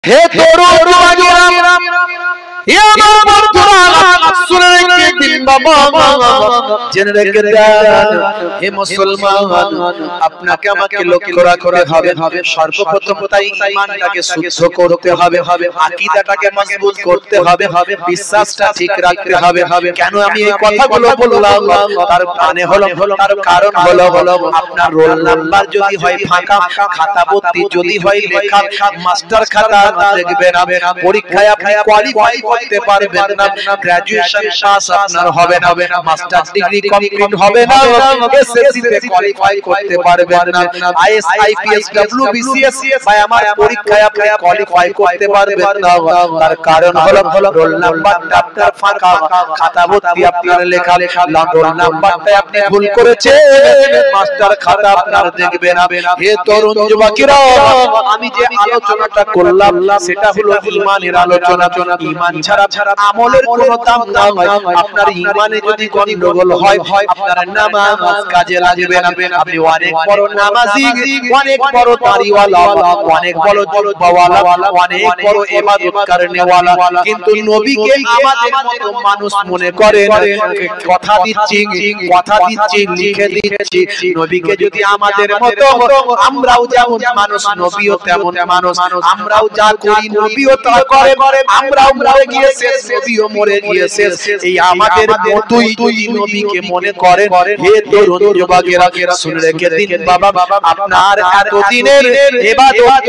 হে তরুণ যুবকেরা, হে আমার বন্ধুরা, শুনে রেখে দিন বাবা, জেনে রেখে দেন হে মুসলমান, আপনাকে আমাকে লক্ষ্য রাখতে হবে। সর্বপ্রথম তাই ঈমানটাকে শুদ্ধ করতে হবে, আকীদাটাকে মজবুত করতে হবে, বিশ্বাসটা ঠিক রাখতে হবে। কেন আমি এই কথাগুলো বললাম? তার মানে হলো, তার কারণ হলো আপনার রোল নাম্বার যদি হয় ফাঁকা, খাতা ভর্তি যদি হয় লেখা, মাস্টার খাতা দেখবেন পরীক্ষায় আপনি কোয়ালিফাই করতে পারবেন না, গ্র্যাজুয়েশন পাস আপনার হবে না, মাস্টার ডিগ্রি কমপ্লিট হবে না, এসএসসি তে কোয়ালিফাই করতে পারবেন না, আইএস আইপিএস ডব্লিউবিসিএস ভাই আমার পরীক্ষায় আপনি কোয়ালিফাই করতে পারবেন না। তার কারণ হলো রোল নাম্বারটা আপনার ফাঁকা, খাতা ভর্তি আপনার লেখা, রোল নাম্বারটা আপনি ভুল করেছেন, মাস্টার খাতা আপনার দেখবে না। হে তরুণ যুবকেরা, আমি যে আলোচনাটা করলাম সেটা হলো ঈমানের আলোচনা। ঈমান ছাড়া আমলের কোনো দাম নাই। আপনার ঈমানে যদি গন্ডগোল হয়, আপনার নামাজ কাজে লাগবে না। আপনি অনেক বড় নামাজি, অনেক বড় দাড়িওয়ালা, অনেক বড় জুব্বাওয়ালা, অনেক বড় ইবাদত করনেওয়ালা, কিন্তু নবীকে আমাদের মতো মানুষ মনে করেন। কথা দিচ্ছি লিখে দিচ্ছি, নবীকে যদি আমাদের মতো আমরাও যেমন মানুষ, নবীও তেমন মানুষ, আমরাও যা করি নবীও তা করে, আমরাও মরে গিয়েছে নবীও মরে গিয়েছে, এই আমাদের মতোই যদি নবীকে মনে করেন, হে তরুণ যুবকেরা শুনে রেখে দিন বাবা, আপনার এতদিনের ইবাদত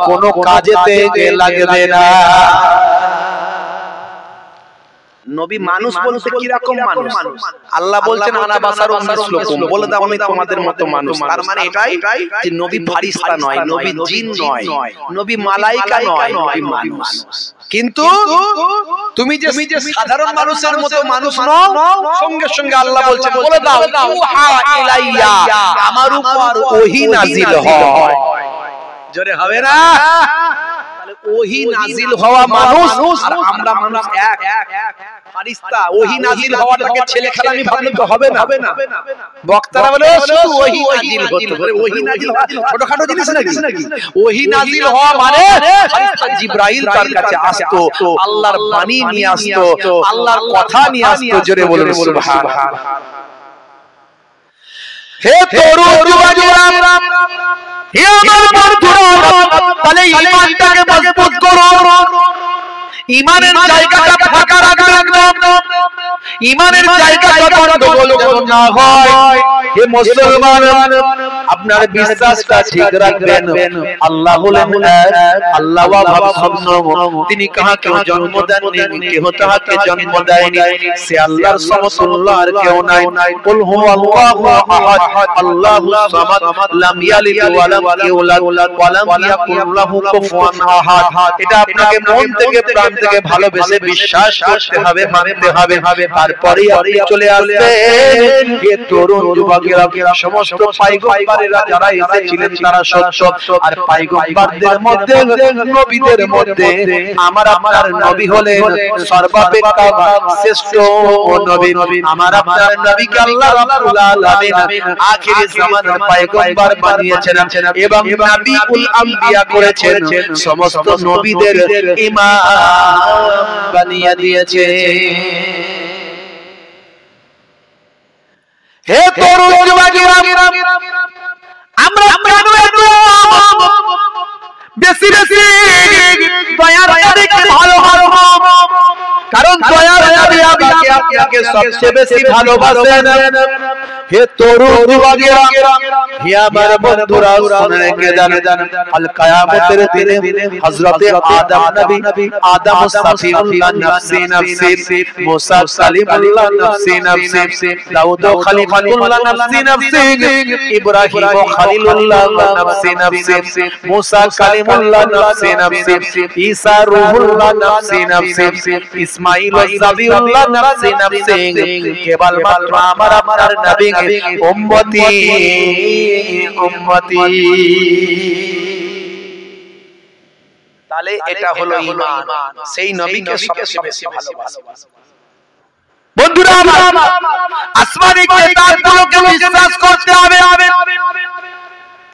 কোনো কাজেতে লাগবে না। নবী মানুষ বলতে কি রকম মানুষ? আল্লাহ বলছেন আনা বাসারুম মিসলুকুম, বলে দাও আমি তোমাদের মতো মানুষ। তার মানে এটাই যে নবী ফারিস্তা নয়, নবী জিন নয়, নবী মালাইকা নয়, নবী মানুষ। কিন্তু তুমি যে সাধারণ মানুষের মতো মানুষ নও, সঙ্গে সঙ্গে আল্লাহ বলছেন বলে দাও উহা ইলাইয়া, আমার উপর ওহী নাজিল হয়। জোরে হবে না? তাহলে ওহী নাজিল হওয়া মানুষ আর আমরা মানুষ এক। ফারিস্তা ওহী নাজিল হওয়াটাকে ছেলে খেলামি ভাবলে তো হবে না। বক্তারা বলে শুধু ওহী নাজিল হতে পারে, ওহী নাজিল ছোটখাটো জিনিস নাকি? ওহী নাজিল হওয়া মানে ফারিস্তা জিবরাইল তার কাছে আসতো, আল্লাহর বাণী নিয়ে আসতো, আল্লাহর কথা নিয়ে আসতো। জোরে বলুন সুবহানাল্লাহ। হে তরুণ যুবকেরা, হে আমার বন্ধুরা, তাহলে ঈমানটাকে মজবুত করো, ঈমানের জায়গাটা ফাঁকা রাখবেন না, ঈমানের জায়গাটা গন্ডগোল না হয়। হে মুসলমান, আপনার বিশ্বাসটা ঠিক রাখবেন। আল্লাহ হলেন এক, আল্লাহ ওয়াহাব সুবহান, তিনি কাহাকেও জন্ম দেননি, কেহ তাহাকে জন্ম দেয়নি, সে আল্লাহর সমতুল্য আর কেউ নাই। কুল হুয়াল্লাহু আহাদ, আল্লাহুস সামাদ, লাম ইয়ালিদ ওয়া লাম ইউলাদ ওয়া লাম ইয়াকুল লাহু কুফুয়ান আহাদ। এটা আপনাকে মন থেকে প্রাণ থেকে ভালোবেসে বিশ্বাস করতে হবে, মানতে হবে, তারপরেই আপনি চলে আসবেন। হে তরুণ যুবকেরা, সমস্ত পয়গম্বরেরা যারা এসেছিলেন তারা সত্য, আর পয়গম্বরদের মধ্যে, নবীদের মধ্যে আমার আপনার নবী হলেন সর্বাপেক্ষা শ্রেষ্ঠ নবী। আমার আপনার নবীকে আল্লাহ রাব্বুল আলামিন আখিরি জামানার পয়গম্বর বানিয়েছেন এবং নবিউল আম্বিয়া করেছেন, সমস্ত নবীদের ইমাম বানিয়ে দিয়েছে। হে তরুণ যুবকেরা, আমরা কেন এত বেশি বেশি দয়ার নবীকে ভালোবাসবো? কারণ দয়ার নবী আমাকে আপনাকে সবচেয়ে বেশি ভালোবাসেন। হে তরুণ যুবকেরা, হে আমার বন্ধুরা, শুনে রেখে দেন, আল কিয়ামতের দিনে হযরতে আদম নবী, আদম সাফিউল্লাহ নফসি নফসি, মুসা সালিমুল্লাহ নফসি নফসি, দাউদ খলিফাতুল্লাহ নফসি নফসি, ইব্রাহিম খলিলুল্লাহ নফসি নফসি, মুসা কালিমুল্লাহ নফসি নফসি, ঈসা রূহুল্লাহ নফসি নফসি, ইসমাঈল যাবিউল্লাহ নফসি নফসি। কেবলমাত্র আমার আপনার নবী উম্মতি উম্মতি। তাহলে এটা হলো ঈমান, সেই নবীকে সবচেয়ে বেশি ভালোবাসা। বন্ধুরা, আসমানি কিতাবগুলোকে বিশ্বাস করতে হবে।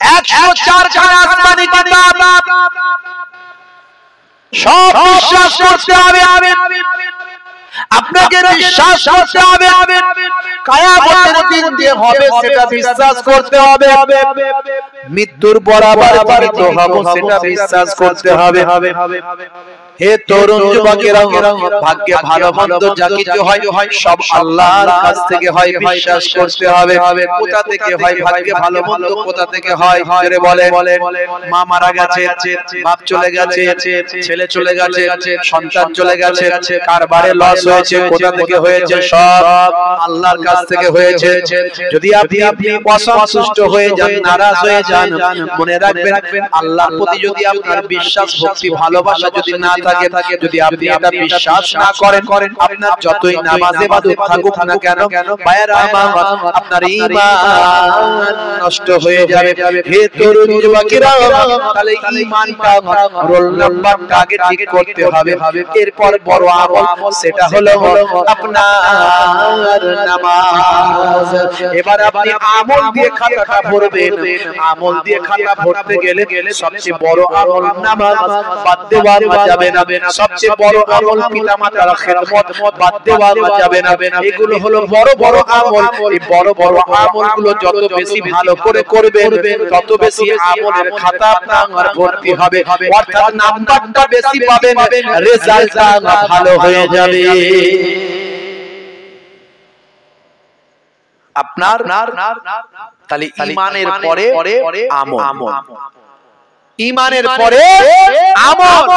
104 খানা আসমানি কিতাব, সব বিশ্বাস করতে হবে, আপনাকে বিশ্বাস করতে হবে, কিয়ামতের দিন যে হবে সেটা বিশ্বাস করতে হবে, মৃত্যুর বরাবর জীবিত হব সেটা বিশ্বাস করতে হবে। হে তরুণ যুবকেরা, ভাগ্যে ভালো মন্দ যা কিছু হয় সব আল্লাহর কাছ থেকে হয়, বিশ্বাস করতে হবে। কোথা থেকে হয় ভাগ্যে ভালো মন্দ, কোথা থেকে হয়? জোরে বলেন। মা মারা গেছে, বাপ চলে গেছে, ছেলে চলে গেছে, সন্তান চলে গেছে, কারবারে লস হয়েছে, কোথা থেকে হয়েছে? সব আল্লাহর কাছ থেকে হয়েছে। যদি আপনি অসন্তুষ্ট হয়ে যান, নারাজ হয়ে যান, মনে রাখবেন আল্লাহর প্রতি যদি আপনার বিশ্বাস, ভক্তি, ভালোবাসা যদি না থাকে, যদি আপনি এটা বিশ্বাস না করেন, আপনার যতই নামাজে ইবাদত থাকুক না কেন, ভাইরা আমার, আপনার ঈমান নষ্ট হয়ে যাবে। হে তরুণ যুবকেরা, তাহলে ঈমানটা, রোল নাম্বারটা আগে ঠিক করতে হবে। এরপর বড় আমল, সেটা হলো আপনার নামাজ। এবার আপনি আমল দিয়ে খাতাটা ভরবেন। আমল দিয়ে খাতা ভরতে গেলে সবচেয়ে বড় আমল নামাজ বাদ দেওয়া যাবে না। সবচেয়ে বড় আমল পিতামাতার খেদমত বাদ দেওয়া যাবে না। এগুলো হলো বড় বড় আমল। এই বড় বড় আমলগুলো যত বেশি ভালো করে করবেন, তত বেশি আমলের খাতা আপনার ভর্তি হবে, অর্থাৎ নাম্বারটা বেশি পাবেন, রেজাল্টটা ভালো হয়ে যাবে। আপনার তাহলে ঈমানের পরে আমল, ঈমানের পরে আমল।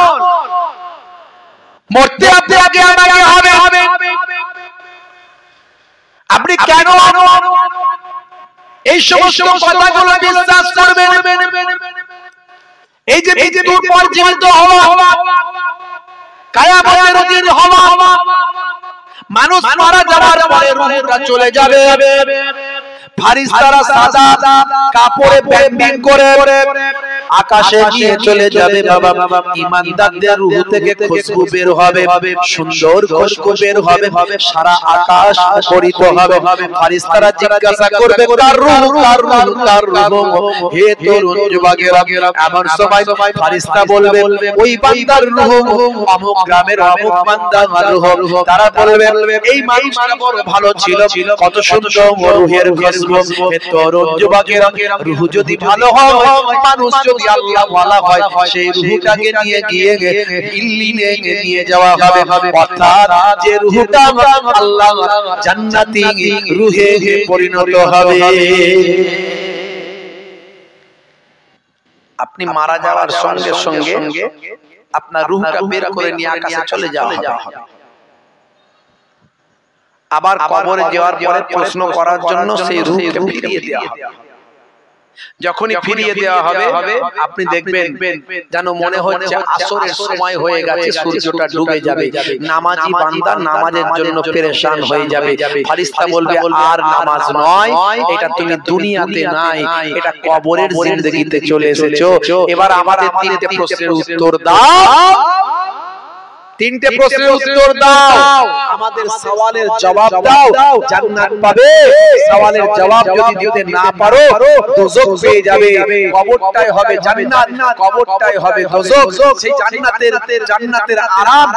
মরতে আপনি আগে আমাকে হবে। আপনি কেন এই সমস্ত কথাগুলো বিশ্বাস করবেন? এই যে মৃত্যুর পর জীবিত হওয়া, কিয়ামতের দিন হওয়া, মানুষ মারা যাওয়ার পরে রূহটা চলে যাবে, ফারিস্তারা সাদা কাপড়ে ব্যাং করে আকাশে নিয়ে চলে যাবে। বাবা, ঈমানদারদের রূহ থেকে খুশবু বের হবে, সুন্দর খুশবু বের হবে, সারা আকাশ মুখরিত হবে। ফারিস্তারা জিজ্ঞাসা করবে, কার রূহ, কার রূহ, কার রূহ? হে তরুণ যুবকেরা, এমন সময় ফারিস্তা বলবে, ওই বান্দার রূহ, অমুক গ্রামের অমুক বান্দার রূহ। তারা বলবে, এই মানুষটা বড় ভালো ছিল, কত সুন্দর রূহের খুশবু। হে তরুণ যুবকেরা, রূহ যদি ভালো হয়, মানুষ যদি আল্লাহ ওয়ালা হয়, সেই রূহটাকে নিয়ে গিয়ে ইল্লিনে নিয়ে যাওয়া হবে, অর্থাৎ যে রূহটা আল্লাহ জান্নাতি রূহে পরিণত হবে। আপনি মারা যাওয়ার সঙ্গে সঙ্গে আপনার রূহটা বের করে নিয়ে আকাশে চলে যাওয়া হবে। আবার কবরে যাওয়ার পরে প্রশ্ন করার জন্য সেই রূহকে ফিরিয়ে দেওয়া হবে। যখনই ফিরিয়ে দেওয়া হবে, আপনি দেখবেন যেন মনে হচ্ছে আসরের সময় হয়ে গেছে, সূর্যটা ডুবে যাবে। নামাজি বান্দা নামাজের জন্য পেরেশান হয়ে যাবে। ফারিস্তা বলবে, আর নামাজ নয়, এটা তুমি দুনিয়াতে নাই, এটা কবরের জিন্দেগিতে চলে এসেছো। এবার আমাদের তিনটে প্রশ্নের উত্তর দাও, তিনটে প্রশ্নের উত্তর দাও, আমাদের সওয়ালের জবাব দাও, জান্নাত পাবে। সওয়ালের জবাব যদি দিতে না পারো, দোজখ পেয়ে যাবে। কবরটাই হবে জান্নাত, কবরটাই হবে দোজখ। সেই জান্নাতের আরাম,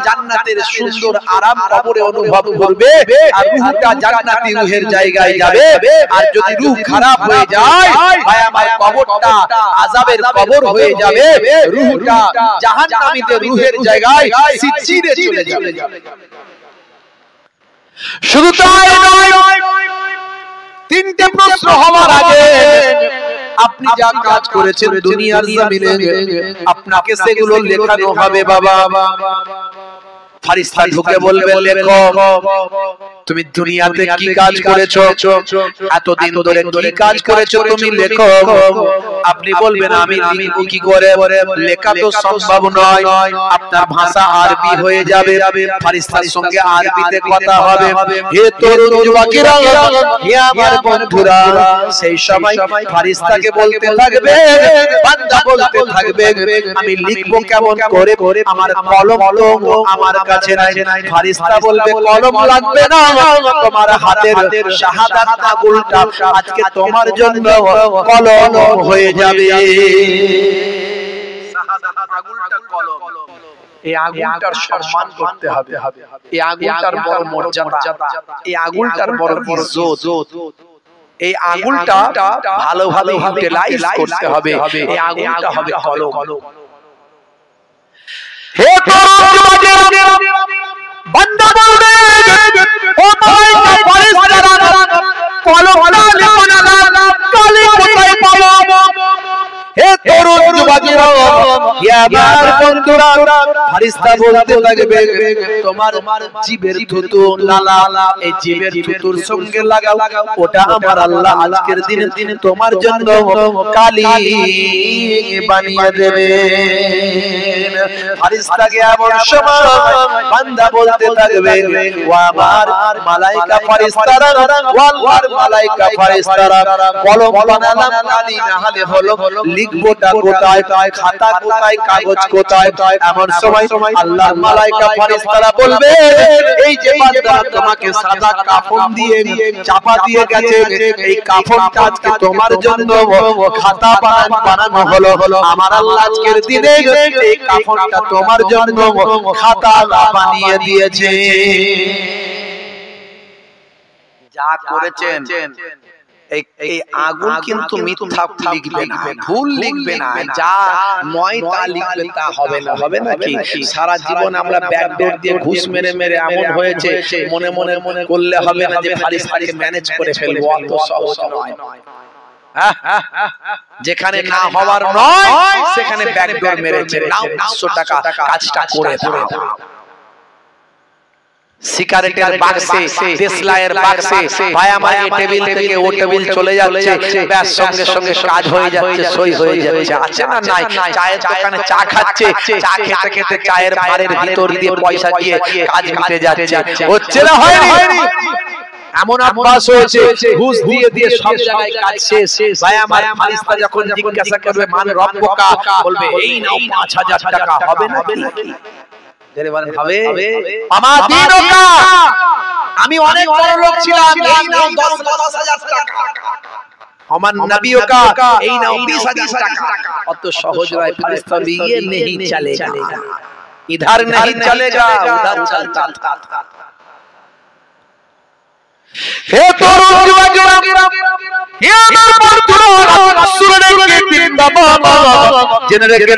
জান্নাতের সুন্দর আরাম কবরে অনুভব করবে, আর রূহটা জান্নাতি রূহের জায়গায় যাবে। আর যদি রূহ খারাপ হয়ে যায়, ভাই আমার, কবরটা আযাবের কবর হয়ে যাবে, রূহটা জাহান্নামীদের রূহের জায়গায় সিজ্জিনে চলে যাবে। শুধু তাই নয়, তিনটে প্রশ্ন হওয়ার আগে আপনি যা কাজ করেছেন দুনিয়ার জমিনে, আপনাকে সেগুলো লেখানো হবে। বাবা, ফারিস্তা ঢুকে বলবে, লেখো তুমি দুনিয়াতে কি কাজ করেছো, এতদিন ধরে কি কাজ করেছো তুমি লেখো। আপনি বলবেন, আমি লিখব কি করে? লেখা তো সম্ভব নয়, আপনার ভাষা আরবি হয়ে যাবে। ফারিস্তার সঙ্গে আরবিতে কথা হবে। হে তরুণ যুবকেরা, হে আমার বন্ধুরা, সেই সময় ফারিস্তাকে বলতে থাকবে, বান্দা বলতে থাকবে, আমি লিখবো কেমন করে? আমার কলম আমার কাছে নাই। ফারিস্তা বলবে, কলম লাগবে না, তোমার হাতের শাহাদাত আঙ্গুলটা আজকে তোমার জন্য কলম হয়ে যাবে। আগুনটা কলম, এই আগুনটার সম্মান করতে হবে, এই আগুনটার বড় মর্যাদা, এই আগুনটার বড় ইজ্জত, এই আগুনটা ভালোভাবে ইউটিলাইজ করতে হবে, এই আগুনটা হবে কলম। হে বান্দা বলবে ও মালাইকা ফেরেশতারা কলমটা লিখো না, কালি কোথায় পাবো? হে তরুণ যুবকেরা, হে আমার বন্ধুরা, ফেরেশতা বলতে থাকবে তোমার জিবের থুতু লালা, এই জিবের থুতুর সঙ্গে লাগাও, ওটা আমার আল্লাহ আজকের দিনে তোমার জন্য কালি বানিয়ে দেবে। ফেরেশতাকে এমন সময় বান্দা বলতে থাকবে ও আমার মালাইকা ফেরেশতারা, ও আল্লাহর মালাইকা ফেরেশতারা, কলম বানালাম কালি না হলে হলো, লিখবোটা কোথায়, খাতা কোথায়, কাগজ কোথায়? এমন সময় আল্লাহর মালাইকা ফেরেশতারা বলবে এই যে বান্দা তোমাকে সাদা কাফন দিয়ে চাপা দিয়ে গেছে, এই কাফনটা আজকে তোমার জন্য খাতা বানানো হলো, আমার আল্লাহ আজকের দিনে এই কাফনটা তোমার জন্য খাতা বানিয়ে দিয়েছে। যা করেছেন এই আগুন কিন্তু মিথ্যা লিখবে না, ভুল লিখবে না, যা নয় তা লিখবে, তা হবে না, হবে নাকি? সারা জীবন আমরা ব্যাকডোর দিয়ে ঘুষ মেরে মেরে এমন হয়েছে, মনে মনে মনে করলে হবে না যে ফেরেশতাকে ম্যানেজ করে ফেলবো, অত সহজ নয়। যেখানে না হওয়ার নয় সেখানে ব্যাকডোর মেরেছে, নাও 500 টাকা, কাজটা করে দাও। সিগারেটের বাক্সে, দেশলাইয়ের বাক্সে, ভাই আমার এই টেবিল থেকে ও টেবিল চলে যাচ্ছে, ব্যাস সঙ্গে সঙ্গে কাজ হয়ে যাচ্ছে, সই হয়ে যাচ্ছে, আছে না নাই? চায়ের দোকানে চা খাচ্ছে, চা খেতে খেতে চায়ের বারের ভিতর দিয়ে পয়সা দিয়ে কাজ মিটে যাচ্ছে, হচ্ছে না হয়নি? এমন অভ্যাস হয়েছে, ঘুষ দিয়ে দিয়ে সব জায়গায় কাজ শেষ। ভাই আমার ফেরেশতা যখন জিজ্ঞাসা করবে মান রব্বুকা, বলবে এই নাও 5000 টাকা, হবে না কি? হবে আমার দিনকা, আমি অনেক বড় লোক ছিলাম, এই নাও 10,000 টাকা, আমার নবীকা এই নাও 20,000 টাকা। অত সহজ নয় ফেরেশতা, ये नहीं चलेगा, इधर नहीं चलेगा, उधर चलता था। হে তরুণ যুবকেরা, হে আমার বন্ধুরা, শুনে রেখে বাবা, জেনে রেখে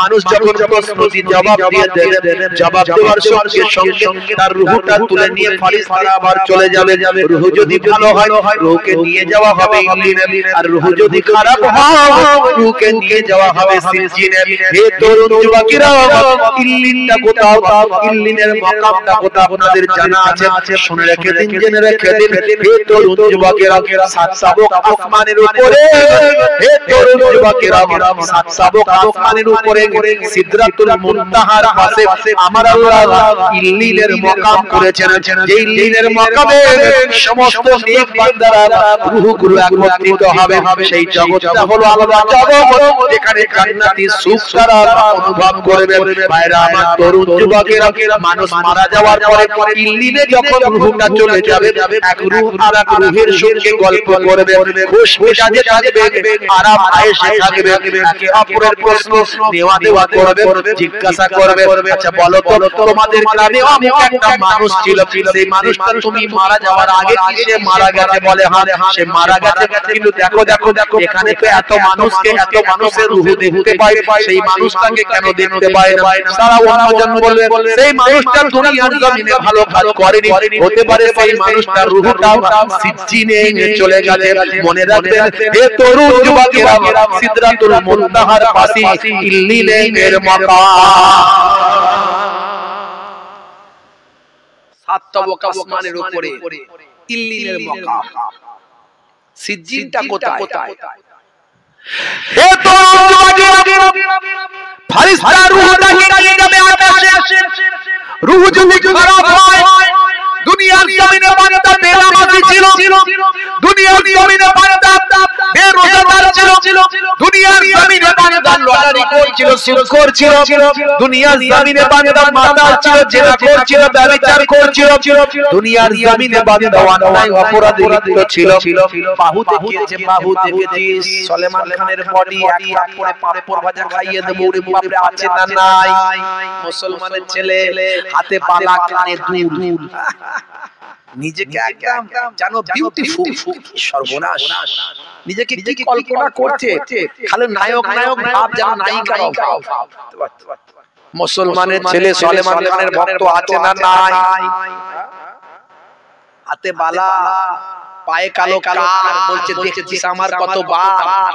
মানুষ যখন প্রশ্ন জবাব দিয়ে দেবে, জবাব দেওয়ার সঙ্গে সঙ্গে তার রূহটা তুলে নিয়ে ফেরেশতারা আবার চলে যাবে। রূহ যদি ভালো হয় রূহকে নিয়ে যাওয়া হবে ইল্লিনে, আর রূহ যদি খারাপ হয় রূহকে নিয়ে যাওয়া হবে সিজিনে। হে তরুণ যুবকেরা, ইল্লিনটা কোথাও, ইল্লিনের মাকামটা কোথাও আপনাদের জানা আছে? শুনে রেখে দিন, জেনে রেখে দিন। হে তরুণ যুবকেরা, সাত সাবক আসমানের উপরে, হে তরুণ যুবকেরা, সাত সাবক আসমানের উপরে সিদরাতুল মুনতাহার পাশে আমার আল্লাহ ইল্লিনের মাকাম করেছেন। যে ইল্লিনের মাকামে সমস্ত নেক বান্দারা রূহগুলো একত্রিত হবে, সেই জগৎটা হলো আলাদা জগৎ, যেখানে জান্নাতি সুখ তারা অনুভব করবে। ভাইরা আমার তরুণ যুবকেরা, মানুষ মারা যাওয়ার পরে ইল্লিনে যখন রূহটা চলে যাবে, এক রূহ আর এক রূহের সঙ্গে গল্প করবে, খুশ মেজাজে থাকবে, আরাম আয়েশে থাকবে, একে অপরের প্রশ্ন নেওয়া দেওয়া করবে, জিজ্ঞাসা করবে, আচ্ছা বলো তো তোমাদের গ্রামে অমুক একটা মানুষ ছিল, সেই মানুষটা তুমি মারা যাওয়ার আগে কি সে মারা গেছে? বলে হ্যাঁ সে মারা গেছে, কিন্তু দেখো দেখো দেখো এখানে তো এত মানুষকে, এত মানুষের রূহ দেখতে পাই, সেই মানুষটাকে কেন দেখতে পাই না? সারা অন্যজন বলবে সেই মানুষটা দুনিয়ার জমিনে ভালো কাজ করেনি, হতে পারে সেই মানুষটার রূহটাও সিজ্জিনে চলে গেছে। মনে রাখবেন হে তরুণ যুবকেরা, সিদরাতুল মুনতাহার পাশে ইল্লিনের মাকাম, সাত তবক আসমানের উপরে ইল্লিনের মাকাম। সিজ্জিনটা কোথায়? হে তরুণ যুবকেরা, ফেরেশতা রূহটাকে নিয়ে যাবে আকাশে। রূহ যদি খারাপ হয় দুনিয়ার জমিনে বান্দা বেনামাজি ছিল, দুনিয়ার জমিনে বান্দা বেরোজাদার ছিল, দুনিয়ার জমিনে বান্দা লটারি করছিল, সুদ করছিল, দুনিয়ার জমিনে বান্দা মাতাল ছিল, জেনা করছিল, ব্যভিচার করছিল, দুনিয়ার জমিনে বান্দা অন্যায় অপরাধে লিপ্ত ছিল। বাহু দেখিয়েছে, বাহু দেখেছিস সলেমান খানের বডি একটা করে পাপড় ভাজা খাইয়ে দেবো, ওরে বাপরে আছে না নাই? মুসলমানের ছেলে হাতে বালা কানে দুল, নিজেকে একদম জানো বিউটিফুল, সর্বনাশ, নিজেকে কি কল্পনা করছে, খালি নায়ক নায়ক ভাব, যেন নায়িকা ভাব। মুসলমানের ছেলে সলেমান খানের ভক্ত আছে না নাই? হাতে বালা, পায়ে কালো কালো, বলছে দেখছিস আমার কত বাপ,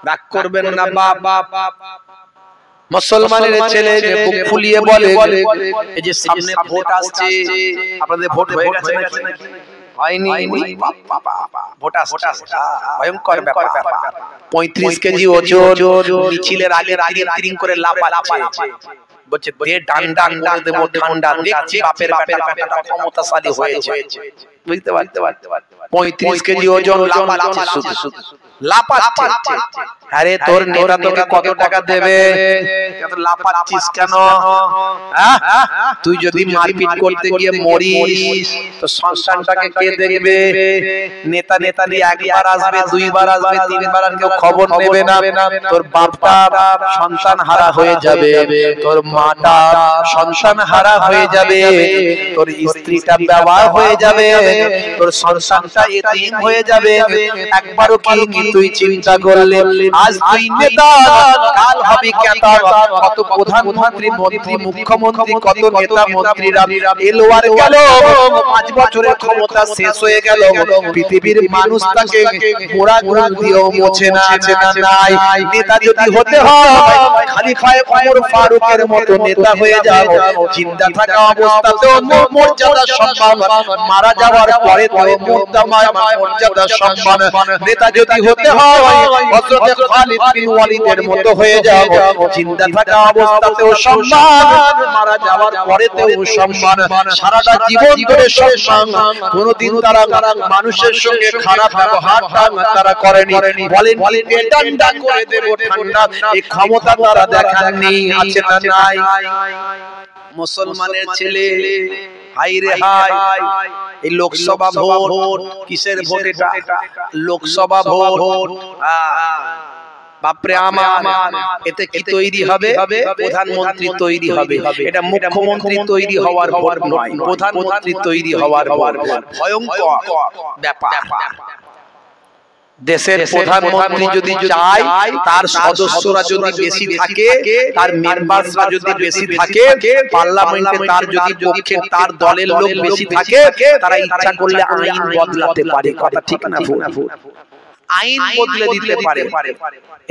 রাগ করবেন না বাপ। মুসলমানের ছেলে যে বুক ফুলিয়ে বলে, এই যে সামনে ভোট আসছে, আপনাদের ভোট হয়ে গেছে নাকি? হয়নি, ভোট আসছে, ভয়ঙ্কর ব্যাপার। 35 কেজি ওজন, মিছিলের আগে তিরিং করে লাফাচ্ছে, বলছে দে ডান্ডা করে দেব ঠান্ডা, দেখছি বাপের বেটা কতটা ক্ষমতাশালী হয়েছে, বুঝতে পারতে? 35 কেজি ওজন, লাফাচ্ছে শুধু লাফাচ্ছে। আরে তোর নেতা তোকে কত টাকা দেবে, এত লাফাচ্ছিস কেন? তুই যদি মারপিট করতে গিয়ে মরিস তো সন্তানটাকে কে দেখবে? নেতা নেতানি একবার আসবে, দুইবার আসবে, তিনবার আর কেউ খবর নেবে না। তোর বাপটা সন্তান হারা হয়ে যাবে, তোর মাটা সন্তান হারা হয়ে যাবে, তোর স্ত্রীটা বেওয়া হয়ে যাবে, তোর সন্তানটা এতিম হয়ে যাবে। একবারও কি তুই চিন্তা করলে? আজ তুই নেতা, কাল হবে কেতা। কত প্রধানমন্ত্রী, মন্ত্রী, মুখ্যমন্ত্রী, কত নেতা মন্ত্রীরা এলো আর গেল, 5 বছরের ক্ষমতা শেষ হয়ে গেল। পৃথিবীর মানুষ তাকে মোড়া গুল দিয়েও মোছে না, আছে না নাই? নেতা যদি হতে হয় খলিফায়ে ওমর ফারুকের মতো নেতা হয়ে যাও, জিন্দা থাকা অবস্থাতেও মর্যাদা সম্মান, মারা যাওয়ার পরে তো মর্যাদা সম্মান। নেতা যদি হতে হয় হযরত খালিদ বিন ওয়ালিদের মতো হয়ে যাও, জিন্দা থাকা অবস্থাতেও সম্মান, মারা যাওয়ার পরেতেও সম্মান, সারাটা জীবন ধরে সম্মান। কোনদিন তারা মানুষের সঙ্গে খারাপ ব্যবহার তারা করেনি, বলেন ডান্ডা করে দেব ঠান্ডা, এই ক্ষমতা তারা দেখাননি, আছে না নাই? মুসলমানের ছেলে হাই রে হাই, এই লোকসভা ভোট, কিসের ভোট এটা? লোকসভা ভোট। বাপরে আমার, এতে কি তৈরি হবে? প্রধানমন্ত্রী তৈরি হবে। এটা মুখ্যমন্ত্রী তৈরি হওয়ার ভোট নয়, প্রধানমন্ত্রী তৈরি হওয়ার ভোট। ভয়ঙ্কর ব্যাপার। দেশের প্রধানমন্ত্রী যদি চায়, তার সদস্যরা যদি বেশি থাকে, তার মেম্বারসরা যদি বেশি থাকে, পার্লামেন্টে তার যদি পক্ষে তার দলের লোক বেশি থাকে, তারা ইচ্ছা করলে আইন বদলাতে পারে। কথা ঠিক না ভুল? আইন বদলে দিতে পারে।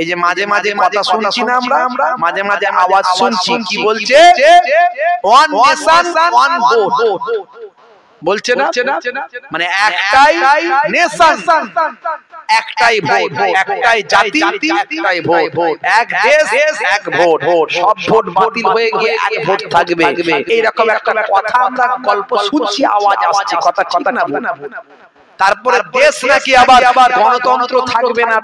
এই যে মাঝে মাঝে কথা শুনছি না আমরা, মাঝে মাঝে আওয়াজ শুনছি, কি বলছে? ওয়ান নেশন ওয়ান ভোট বলছে না? মানে একটাই নেশন, একটাই ভোট, একটাই জাতি, একটাই ভোট, এক দেশ এক ভোট। সব ভোট বাতিল হয়ে গিয়ে এক ভোট থাকবে, এইরকম একটা কথা আমরা গল্প শুনছি, আওয়াজ আসছে। কথা ঠিক না ভুল? তারপরে দেশ নাকি আবার গণতন্ত্র থাকবে না,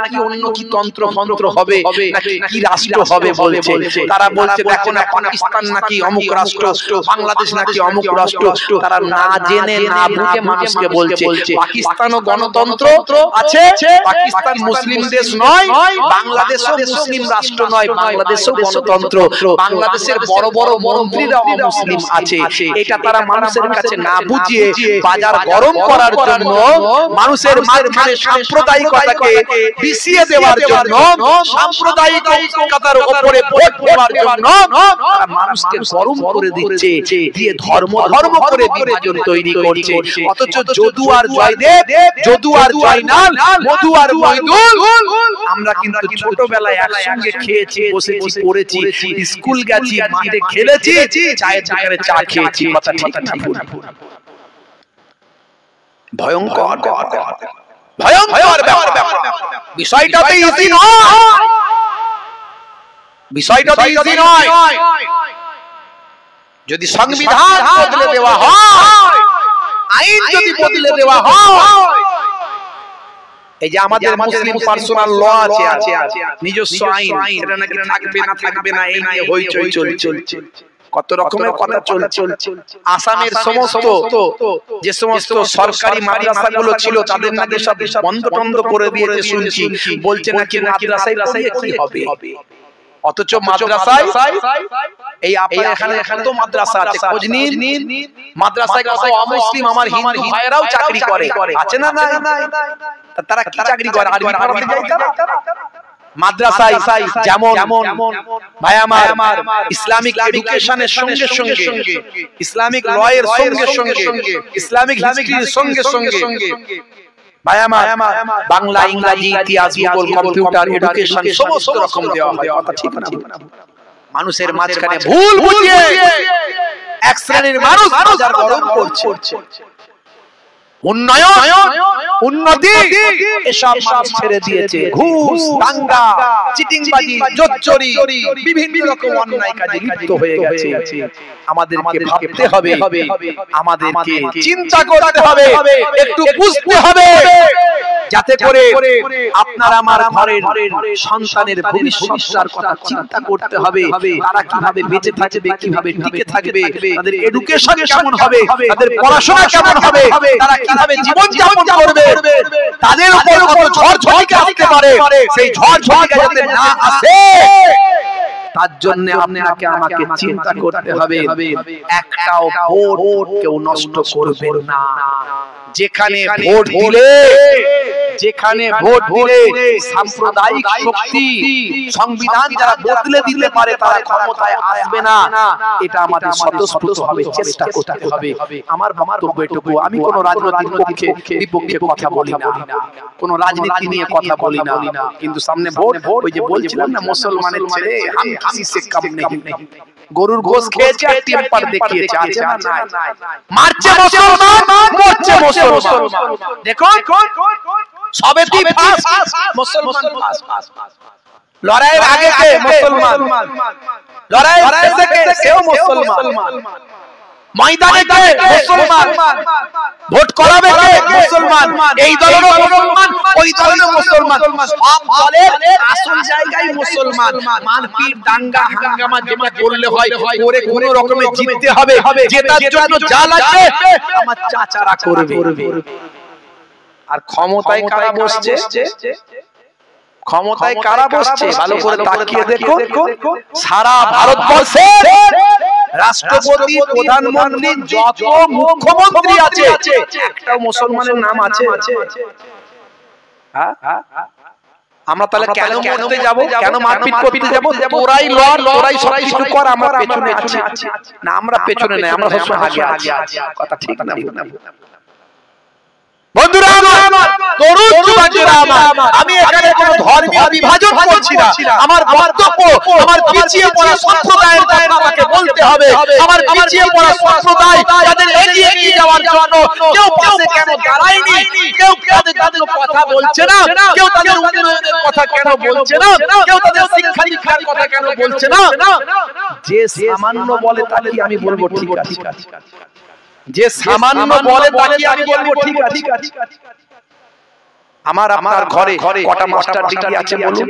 নাকি অন্য কি তন্ত্র মন্ত্র হবে, নাকি কি রাষ্ট্র হবে বলছে। তারা বলছে দেখো না, পাকিস্তান নাকি অমুক রাষ্ট্র, বাংলাদেশ নাকি অমুক রাষ্ট্র। তারা না জেনে না বুঝে মানুষকে বলছে পাকিস্তানও গণতন্ত্র আছে, পাকিস্তান মুসলিম দেশ নয়, বাংলাদেশও মুসলিম রাষ্ট্র নয়, বাংলাদেশও গণতন্ত্র, বাংলাদেশের বড় বড় মন্ত্রীরা মুসলিম আছে। এটা তারা মানুষের কাছে না বুঝিয়ে বাজার গরম করার জন্য, মানুষের মাঝখানে সাম্প্রদায়িকতাকে বিছিয়ে দেওয়ার জন্য, সাম্প্রদায়িকতার উপরে ভোট দেওয়ার জন্য তারা মানুষকে গরম করে দিচ্ছে, দিয়ে ধর্ম করে বিভাজন তৈরি করছে। অথচ যদু আর জয়দেব, যদু আর জয়নাল, মধু আর মইদুল, আমরা কিন্তু ছোটবেলায় একসঙ্গে খেয়েছি, বসেছি, পড়েছি, স্কুল গেছি, মাঠে খেলেছি, চায়ের দোকানে চা খেয়েছি। কথা ঠিক না ভুল? ভয়ঙ্কর ভয়ঙ্কর ব্যাপার। বিষয়টা তো ইজি নয়, বিষয়টা তো ইজি নয়। যদি সংবিধান বদলে দেওয়া হয় আইন যদি বদলে দেওয়া হয়, এই যে আমাদের মুসলিম পার্সোনাল ল আছে নিজস্ব আইন, এটা নাকি থাকবে না এই নিয়ে হইচই চলছে, কত রকমের কথা চলছে। আসামের সমস্ত যে সমস্ত সরকারি মাদ্রাসাগুলো ছিল তাদের নাকি সব বন্ধ করে দিয়েছে শুনছি, বলছে নাকি মাদ্রাসায় পড়িয়ে কি হবে। অথচ মাদ্রাসায় এই আপনার এখানে তো মাদ্রাসা আছে, খোঁজ নিন মাদ্রাসায় কত অমুসলিম আমার হিন্দু ভাইরাও চাকরি করে, আছে না? তারা কি চাকরি করে? আরবি পড়াতে যায় তারা। মাদ্রাসায় যেমন ভাই আমার ইসলামিক এডুকেশনের সঙ্গে সঙ্গে ইসলামিক লয়ের সঙ্গে ইসলামিক হিস্ট্রির সঙ্গে ভাই আমার বাংলা, ইংরেজি, ইতিহাস, ভূগোল, কম্পিউটার, এডুকেশন সমস্ত রকম দেওয়া হয়। কথা ঠিক না? মানুষের মাঝখানে ভুল বুঝিয়ে এক শ্রেণীর মানুষ বাজার গরম করছে। উন্নয়ন, উন্নতি এসব মানুষ ছেড়ে দিয়েছে। ঘুষ, দাঙ্গা, চিটিংবাজি, জোচ্চুরি, বিভিন্ন রকম অন্যায় কাজে লিপ্ত হয়ে গেছে। আমাদেরকে ভাবতে হবে, আমাদেরকে চিন্তা করতে হবে, একটু বুঝতে হবে, যাতে করে আপনার আমার ঘরের সন্তানের ভবিষ্যতের কথা চিন্তা করতে হবে। তারা কিভাবে বেঁচে থাকবে, কিভাবে টিকে থাকবে, তাদের এডুকেশন কেমন হবে, তাদের পড়াশোনা কেমন হবে, তারা কিভাবে জীবন যাপন করবে, তাদের উপর কত ঝড় ঝড়িকা আসতে পারে, সেই ঝড় ঝড়িকা যাতে না আসে তার জন্য আপনাকে আমাকে চিন্তা করতে হবে। একটাও ভোট কেউ নষ্ট করবে না। যেখানে ভোট দিলে সাম্প্রদায়িক শক্তি, সংবিধান যারা বদলে দিতে পারে তারা ক্ষমতায় আসবে না। এটা আমাদের স্বতঃস্ফূর্তভাবে চেষ্টা করতে হবে। আমার বক্তব্য এটুকু। আমি কোনো রাজনৈতিক পক্ষে বিপক্ষে কথা বলি না, কোনো রাজনীতি নিয়ে কথা বলি না, কিন্তু সামনে ভোট, ওই যে বলছিলাম না মুসলমানের ছেলে হাম কিসি সে কম নেই, গরুর গোশ খেয়েছে আর টেম্পার দেখিয়েছে, আছে না? মারছে মুসলমান, মরছে মুসলমান। দেখো সবেতেই ফাঁস, মুসলমান ফাঁস। লড়াইয়ের আগে কে মুসলমান, লড়াইয়ের শেষে কে সেও মুসলমান, ময়দানে কে মুসলমান, ভোট করাবে কে মুসলমান, এই দলেরও মুসলমান, ওই দলেরও মুসলমান, সব দলের আসল জায়গায় মুসলমান। মারপিট, দাঙ্গা, হাঙ্গামা যেটা করলে হয় করে কোনো রকমে জিততে হবে, জেতার জন্য যা লাগবে আমার চাচারা করবে। আর ক্ষমতায় কারা বসছে, ক্ষমতায় কারা বসছে ভালো করে তাকিয়ে দেখো। সারা ভারতবর্ষে রাষ্ট্রপতি, প্রধানমন্ত্রী, যত মুখ্যমন্ত্রী আছে একটাও মুসলমানের নাম আছে? আমরা তাহলে কেন মরতে যাব, কেন মারপিট করতে যাব? তোরাই লড়, তোরাই সব কিছু কর, আমরা পেছনে আছি না? আমরা পেছনে নাই, আমরা সবসময় আগে আছি। কথা ঠিক না? বন্ধুরা আমার, তরুণ যুবকেরা আমার, আমি এখানে কোনো ধর্মীয় বিভাজন করছি না। আমার বক্তব্য আমার পিছিয়ে পড়া সম্প্রদায়ের কথা আমাকে বলতে হবে। আমার পিছিয়ে পড়া সম্প্রদায় তাদের এগিয়ে নিয়ে যাওয়ার জন্য কেউ পাশে কেন দাঁড়ায়নি, কেউ তাদের কথা বলছে না, কেউ তাদের উন্নয়নের কথা কেন বলছে না, কেউ তাদের শিক্ষা দীক্ষার কথা কেন বলছে না? যে সামান্য বলে তাকে আমি বলবো ঠিক আছে, যে সামান্য বলে তাকে আমি বলবো ঠিক আছে। আমার আপনার ঘরে কটা মাস্টার ডিগ্রি আছে বলুন,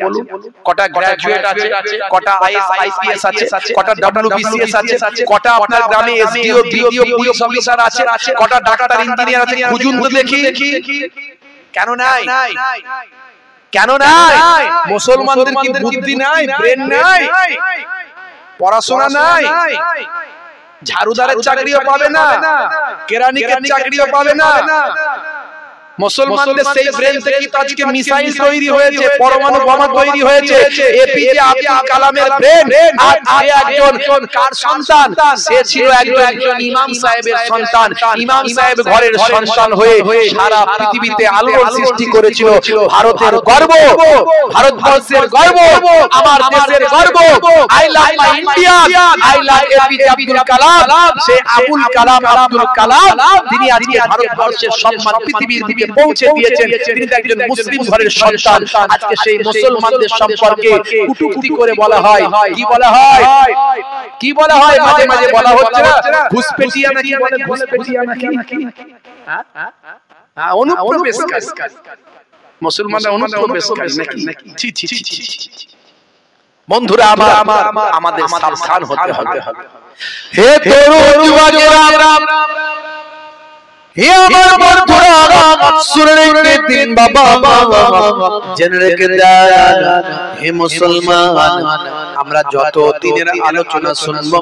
কটা গ্র্যাজুয়েট আছে, কটা আইএস আইপিএস আছে, কটা ডব্লিউবিসিএস আছে, কটা আপনার গ্রামে এসডিও বিডিও পুলিশ অফিসার আছে, কটা ডাক্তার ইঞ্জিনিয়ার আছে? খুঁজুন তো দেখি। কেন নাই? কেন নাই? মুসলমানদের কি বুদ্ধি নাই, ব্রেন নাই, পড়াশোনা নাই? ঝাড়ুদারের চাকরিও পাবে না, কেরানিকের চাকরিও পাবে না। মুসলমানদের সেই ব্রেন থেকে আজকে মিসাইল তৈরি হয়েছে, পরমাণু বোমা তৈরি হয়েছে। এপিজে আব্দুল কালামের ব্রেন। আর একজন কার সন্তান? সে ছিল একজন ইমাম সাহেবের সন্তান। ইমাম সাহেব ঘরের সন্তান হয়ে সারা পৃথিবীতে আলোড়ন সৃষ্টি করেছিল। ভারতের গর্ব, ভারতবর্ষের গর্ব, আমার দেশের গর্ব। I love my India, I love APJ Abdul Kalam. সে আবুল কালাম, আব্দুল কালাম, তিনি আজকে ভারতবর্ষের সম্মান পৃথিবীর দিকে পৌঁছে দিয়েছেন। তিনি একজন মুসলিম ঘরের সন্তান। আজকে সেই মুসলমানদের সম্পর্কে কটূক্তি করে বলা হয়, কি বলা হয়, কি বলা হয়? মাঝে মাঝে বলা হচ্ছে না ঘুষপেটিয়া নাকি বলে, ঘুষপেটিয়া নাকি অনুপ্রবেশকারী মুসলমানরা অনুপ্রবেশকারী নাকি? ছি ছি ছি। বন্ধুরা আমার আমাদের সাবধান হতে হবে। হে তরুণ যুবকেরা, হে আমার বন্ধুরা, শুনে রেখে দিন বাবা, জেনে রেখে দেন হে মুসলমান, আমরা যত দিনের আলোচনা শুনব,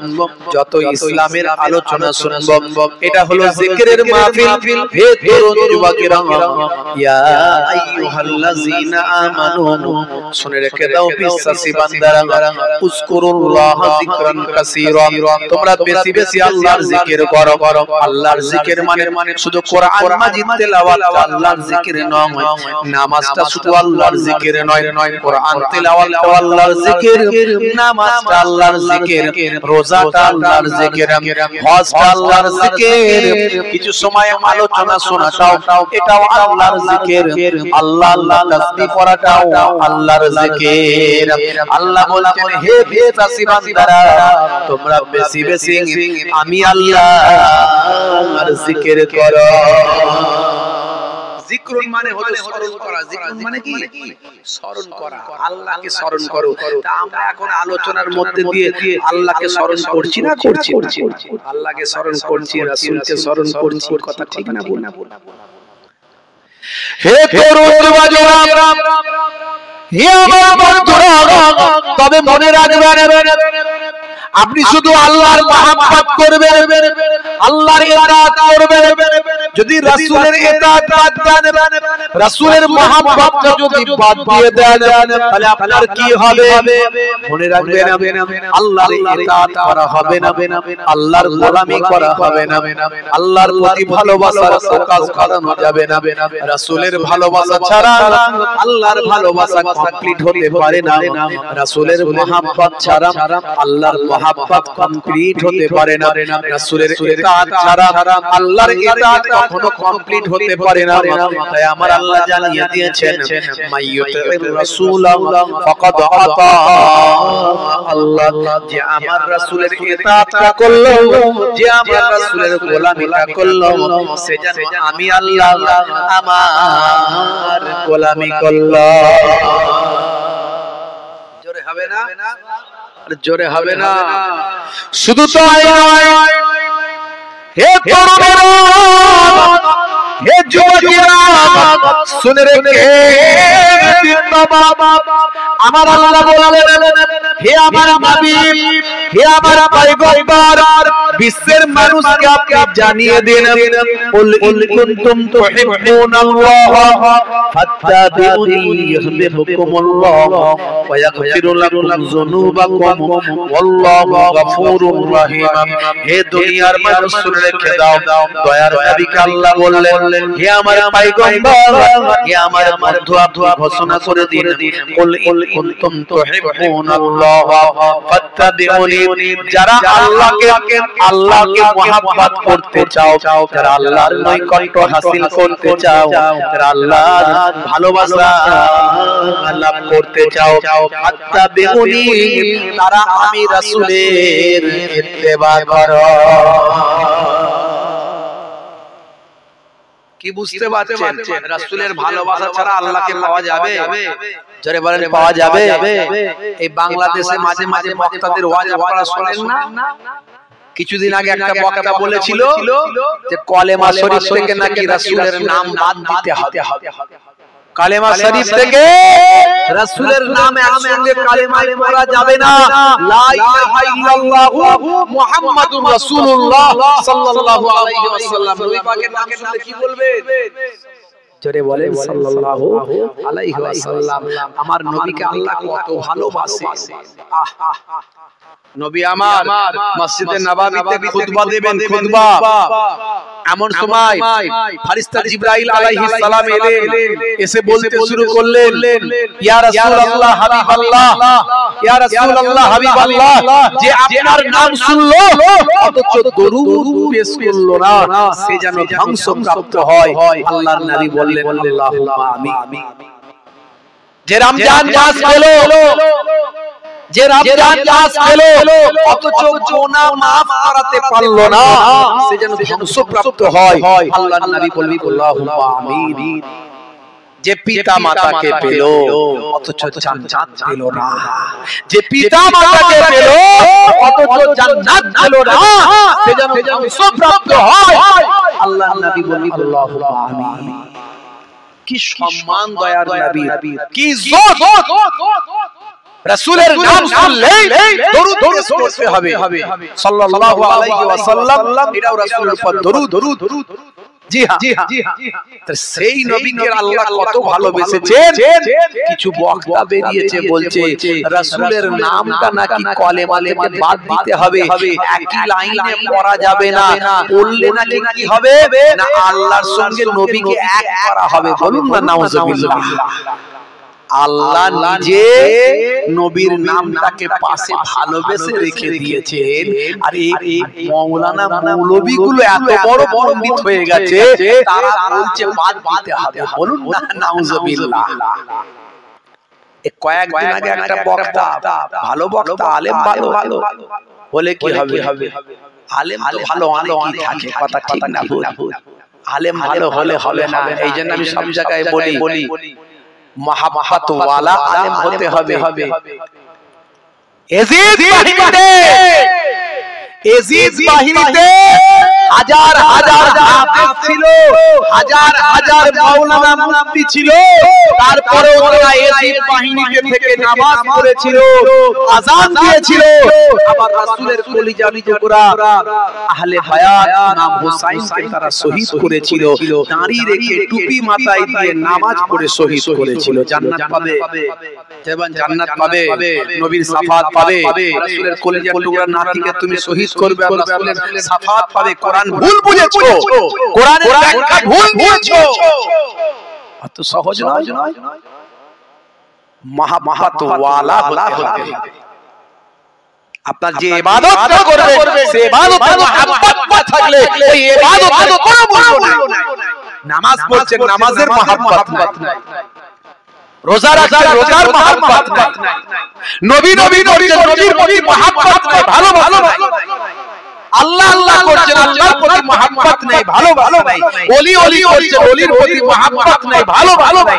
যত ইসলামের আলোচনা শুনব, এটা হলো জিকিরের মাহফিল। হে তরুণ যুবকেরা, ইয়া আইয়ুহাল্লাযীনা আমানু, শুনে রেখে দাও বিশ্বাসী বান্দারা, উযকুরুল্লাহ যিকরান কাসীরা, তোমরা বেশি বেশি আল্লাহর জিকির করো। আল্লাহর জিকির মানে শুধু কোরআন মাজিদ তেলাওয়াত আল্লাহর জিকির নয়, নামাজটা শুধু আল্লাহর জিকির নয়, কোরআন তেলাওয়াত আল্লাহর জিকির, নামাজটা আল্লাহর জিকির, রোজাটা আল্লাহর জিকির, হজটা আল্লাহর জিকির, কিছু সময় আলোচনা শোনাটাও এটাও আল্লাহর জিকির, আল্লাহ আল্লাহ তাসবিহ করাটাও আল্লাহর জিকির। আল্লাহ বলছেন হে বিশ্বাসী বান্দারা, তোমরা বেশি বেশি আমি আল্লাহর জিকির করো। জিকরুন মানে হলো স্মরণ করা। জিকরুন মানে কি? স্মরণ করা, আল্লাহকে স্মরণ করো। তা আমরা এখন আলোচনার মধ্যে দিয়ে আল্লাহকে স্মরণ করছি না করছি? আল্লাহকে স্মরণ করছি, রাসূলকে স্মরণ করছি, কথা ঠিক না বল? হে তরুণ যুবকেরা, হে আমার বন্ধুরা, তবে মনে রাখবেন আপনি শুধু আল্লাহর মহব্বত করবেন, আল্লাহর ইতাআত করবেন। যদি রাসূলের ইতাআত বাদ দেন, রাসূলের মহব্বতটা যদি বাদ দিয়ে দেন, তাহলে আপনার কি হবে? মনে রাখবেন আল্লাহর ইতাআত করা হবে না, আল্লাহর গোলামি করা হবে না, আল্লাহর প্রতি ভালোবাসার প্রকাশ করানো যাবে না। রাসূলের ভালোবাসা ছাড়া আল্লাহর ভালোবাসা কমপ্লিট হতে পারে না। রাসূলের মহব্বত ছাড়া আল্লাহর মহব্বত কমপ্লিট হতে পারে না। রাসূলের ইতাআত ছাড়া আল্লাহর ইতাআত কখনো কমপ্লিট হতে পারে না। তাই আমার আল্লাহ জানিয়ে দিয়েছেন, মাইয়ুতির রাসূল ফাকাদ আতা আল্লাহ, যে আমার রাসূলের ইতাআতটা করলো, যে আমার রাসূলের গোলামিটা করলো, সে যেন আমি আল্লাহ আমার গোলামি করলো। জোরে হবে না? জোরে হবে না? শুধু তাই নয়, হে তরুণেরা, হে যুবকেরা, শুনে রেখে আমার আল্লাহ বললেন, হে আমার নবী, হে আমার পয়গম্বর, বিশ্বের মানুষকে আপনি জানিয়ে দিন, কুল ইন কুনতুম তুহিব্বুনাল্লাহ ফাত্তাবিউনি ইউহিব্বুকুমুল্লাহ ওয়া ইয়াগফিরু লাকুম যুনুবাকুম ওয়াল্লাহু গফুরুর রহিম। হে দুনিয়ার মানুষ, শুনে রেখে দাও, দয়ার নবীকে আল্লাহ বললেন, হে আমার পয়গম্বর, হে আমার বন্ধু, আপনি ঘোষণা করে দিন, কুল ইন কুনতুম তুহিব্বুনাল্লাহ ফাত্তাবিউনি, যারা আল্লাহকে মুহাব্বত করতে চাও, যারা আল্লাহর নৈকট্য হাসিল করতে চাও, যারা আল্লাহর ভালোবাসা লাভ করতে চাও, ফাত্তাবিউনি, তারা আমি রাসূলের ইত্তেবা করো। কি বুঝতে পারছেন? রাসূলের ভালোবাসা ছাড়া আল্লাহকে পাওয়া যাবে? জোরে বলেন, পাওয়া যাবে? এই বাংলাদেশে মাঝে মাঝে বক্তাদের ওয়াজ আপনারা শোনেন না? কিছুদিন আগে একটা বক্তা বলেছিল যে কলেমা শরীফ থেকে নাকি রাসূলের নাম বাদ দিতে হবে। কালেমা শরীফ থেকে রাসূলের নাম একসঙ্গে কালেমায় পড়া যাবে না। লা ইলাহা ইল্লাল্লাহু মুহাম্মাদুর রাসূলুল্লাহ সাল্লাল্লাহু আলাইহি ওয়াসাল্লাম, নবী পাকের নাম শুনলে কি বলবে? জোরে বলেন সাল্লাল্লাহু আলাইহি ওয়াসাল্লাম। আমার নবীকে আল্লাহ কত ভালোবাসে। নবী আমার মসজিদে নববীতে খুতবা দেবেন, খুতবা, এমন সময় ফেরেশতা জিবরাইল আলাইহিস সালাম এলেন, এসে বলতে শুরু করলেন, ইয়া রাসূলুল্লাহ হাবিবাল্লাহ, ইয়া রাসূলুল্লাহ হাবিবাল্লাহ, যে আপনার নাম শুনলো অথচ দরুদ পেশ করলো না, সে যেন ধ্বংসপ্রাপ্ত হয়। আল্লাহর নবী বললেন, আল্লাহুম্মা আমিন। যে রমজান মাস হলো, যে রমজান মাস পেলো অথচ গুনাহ maaf করাতে পারলো না, সে যেন ধ্বংসপ্রাপ্ত হয়। আল্লাহর নবী বলবি আল্লাহুম্মা আমিন। যে পিতা মাতাকে পেলো অথচ জান্নাত পেলো না, যে পিতা মাতাকে পেলো অথচ জান্নাত পেলো না, সে যেন ধ্বংসপ্রাপ্ত হয়। আল্লাহর নবী বলবি আল্লাহুম্মা আমিন। কি সম্মান দয়ার নবী, কি ইজ্জত! রাসূলের নাম শুনলেই দরুদ পড়তে হবে সাল্লাল্লাহু আলাইহি ওয়াসাল্লাম। এটাও রাসূলের উপর দরুদ। জি হ্যাঁ, সেই নবীকে আল্লাহ কত ভালোবেসেছেন। কিছু বক্তা বেরিয়েছে বলছে রাসূলের নামটা নাকি কলেমা থেকে বাদ দিতে হবে, একই লাইনে পড়া যাবে না, পড়লে নাকি কি হবে না আল্লাহর সঙ্গে নবীকে এক করা হবে। বলুন না নাউজুবিল্লাহ। আল্লাহ নিজে নবীর নামটাকে পাশে ভালোবেসে রেখে দিয়েছেন, আর এই মাওলানা মৌলবীগুলো এত বড় পণ্ডিত হয়ে গেছে, তারা বলছে বাদ দিতে হবে। বলুন না নাউজুবিল্লাহ। কয়েকদিন আগে একটা বক্তা, ভালো বক্তা, আলেম ভালো বলে কি হবে, আলেম তো ভালো অনেকই থাকে, কথা ঠিক না ভুল, আলেম ভালো হলে হবে না। এই জন্য আমি সব জায়গায় বলি মহাব্বত ওয়ালা আলেম হতে হবে। এজিদ বাহিনীতে হাজার হাজার হাফেজ ছিল, হাজার হাজার মাওলানা মুফতি ছিল, তারপরে ওরা এজিদ বাহিনীকে থেকে নামাজ পড়েছিল, আযান দিয়েছিল। আবার রাসূলের কলিজার টুকরা আহলে বায়াত নাম হুসাইনকে তারা শহীদ করেছিল, দাড়ি রেখে টুপি মাথায় দিয়ে নামাজ পড়ে শহীদ করেছিল। জান্নাত পাবে, যেমন জান্নাত পাবে, নবীর শাফাত পাবে। রাসূলের কলিজার টুকরা নাতিকে তুমি শহীদ করবে, রাসূলের শাফাত পাবে। কোরআন ভুল বুঝেছো, কোরআনের ব্যাখ্যা ভুল দিয়েছো, অত সহজ নয়। মহাব্বত ওয়ালা হতে হবে। আপনার যে ইবাদতটা করবে সে ইবাদতে মহব্বত না থাকলে ওই ইবাদতের কোনো মূল্য নাই। নামাজ পড়ছেন, নামাজের মহব্বত নাই। রোজা রাখছেন, রোজার মহব্বত নাই। নবী করছেন, নবীর প্রতি মহব্বত নাই, ভালো নাই। আল্লাহ আল্লাহ করছেন, আল্লাহর প্রতি মহব্বত নেই, ভালো নাই। ওলি করছেন, ওলির প্রতি মহব্বত নেই, ভালো নাই।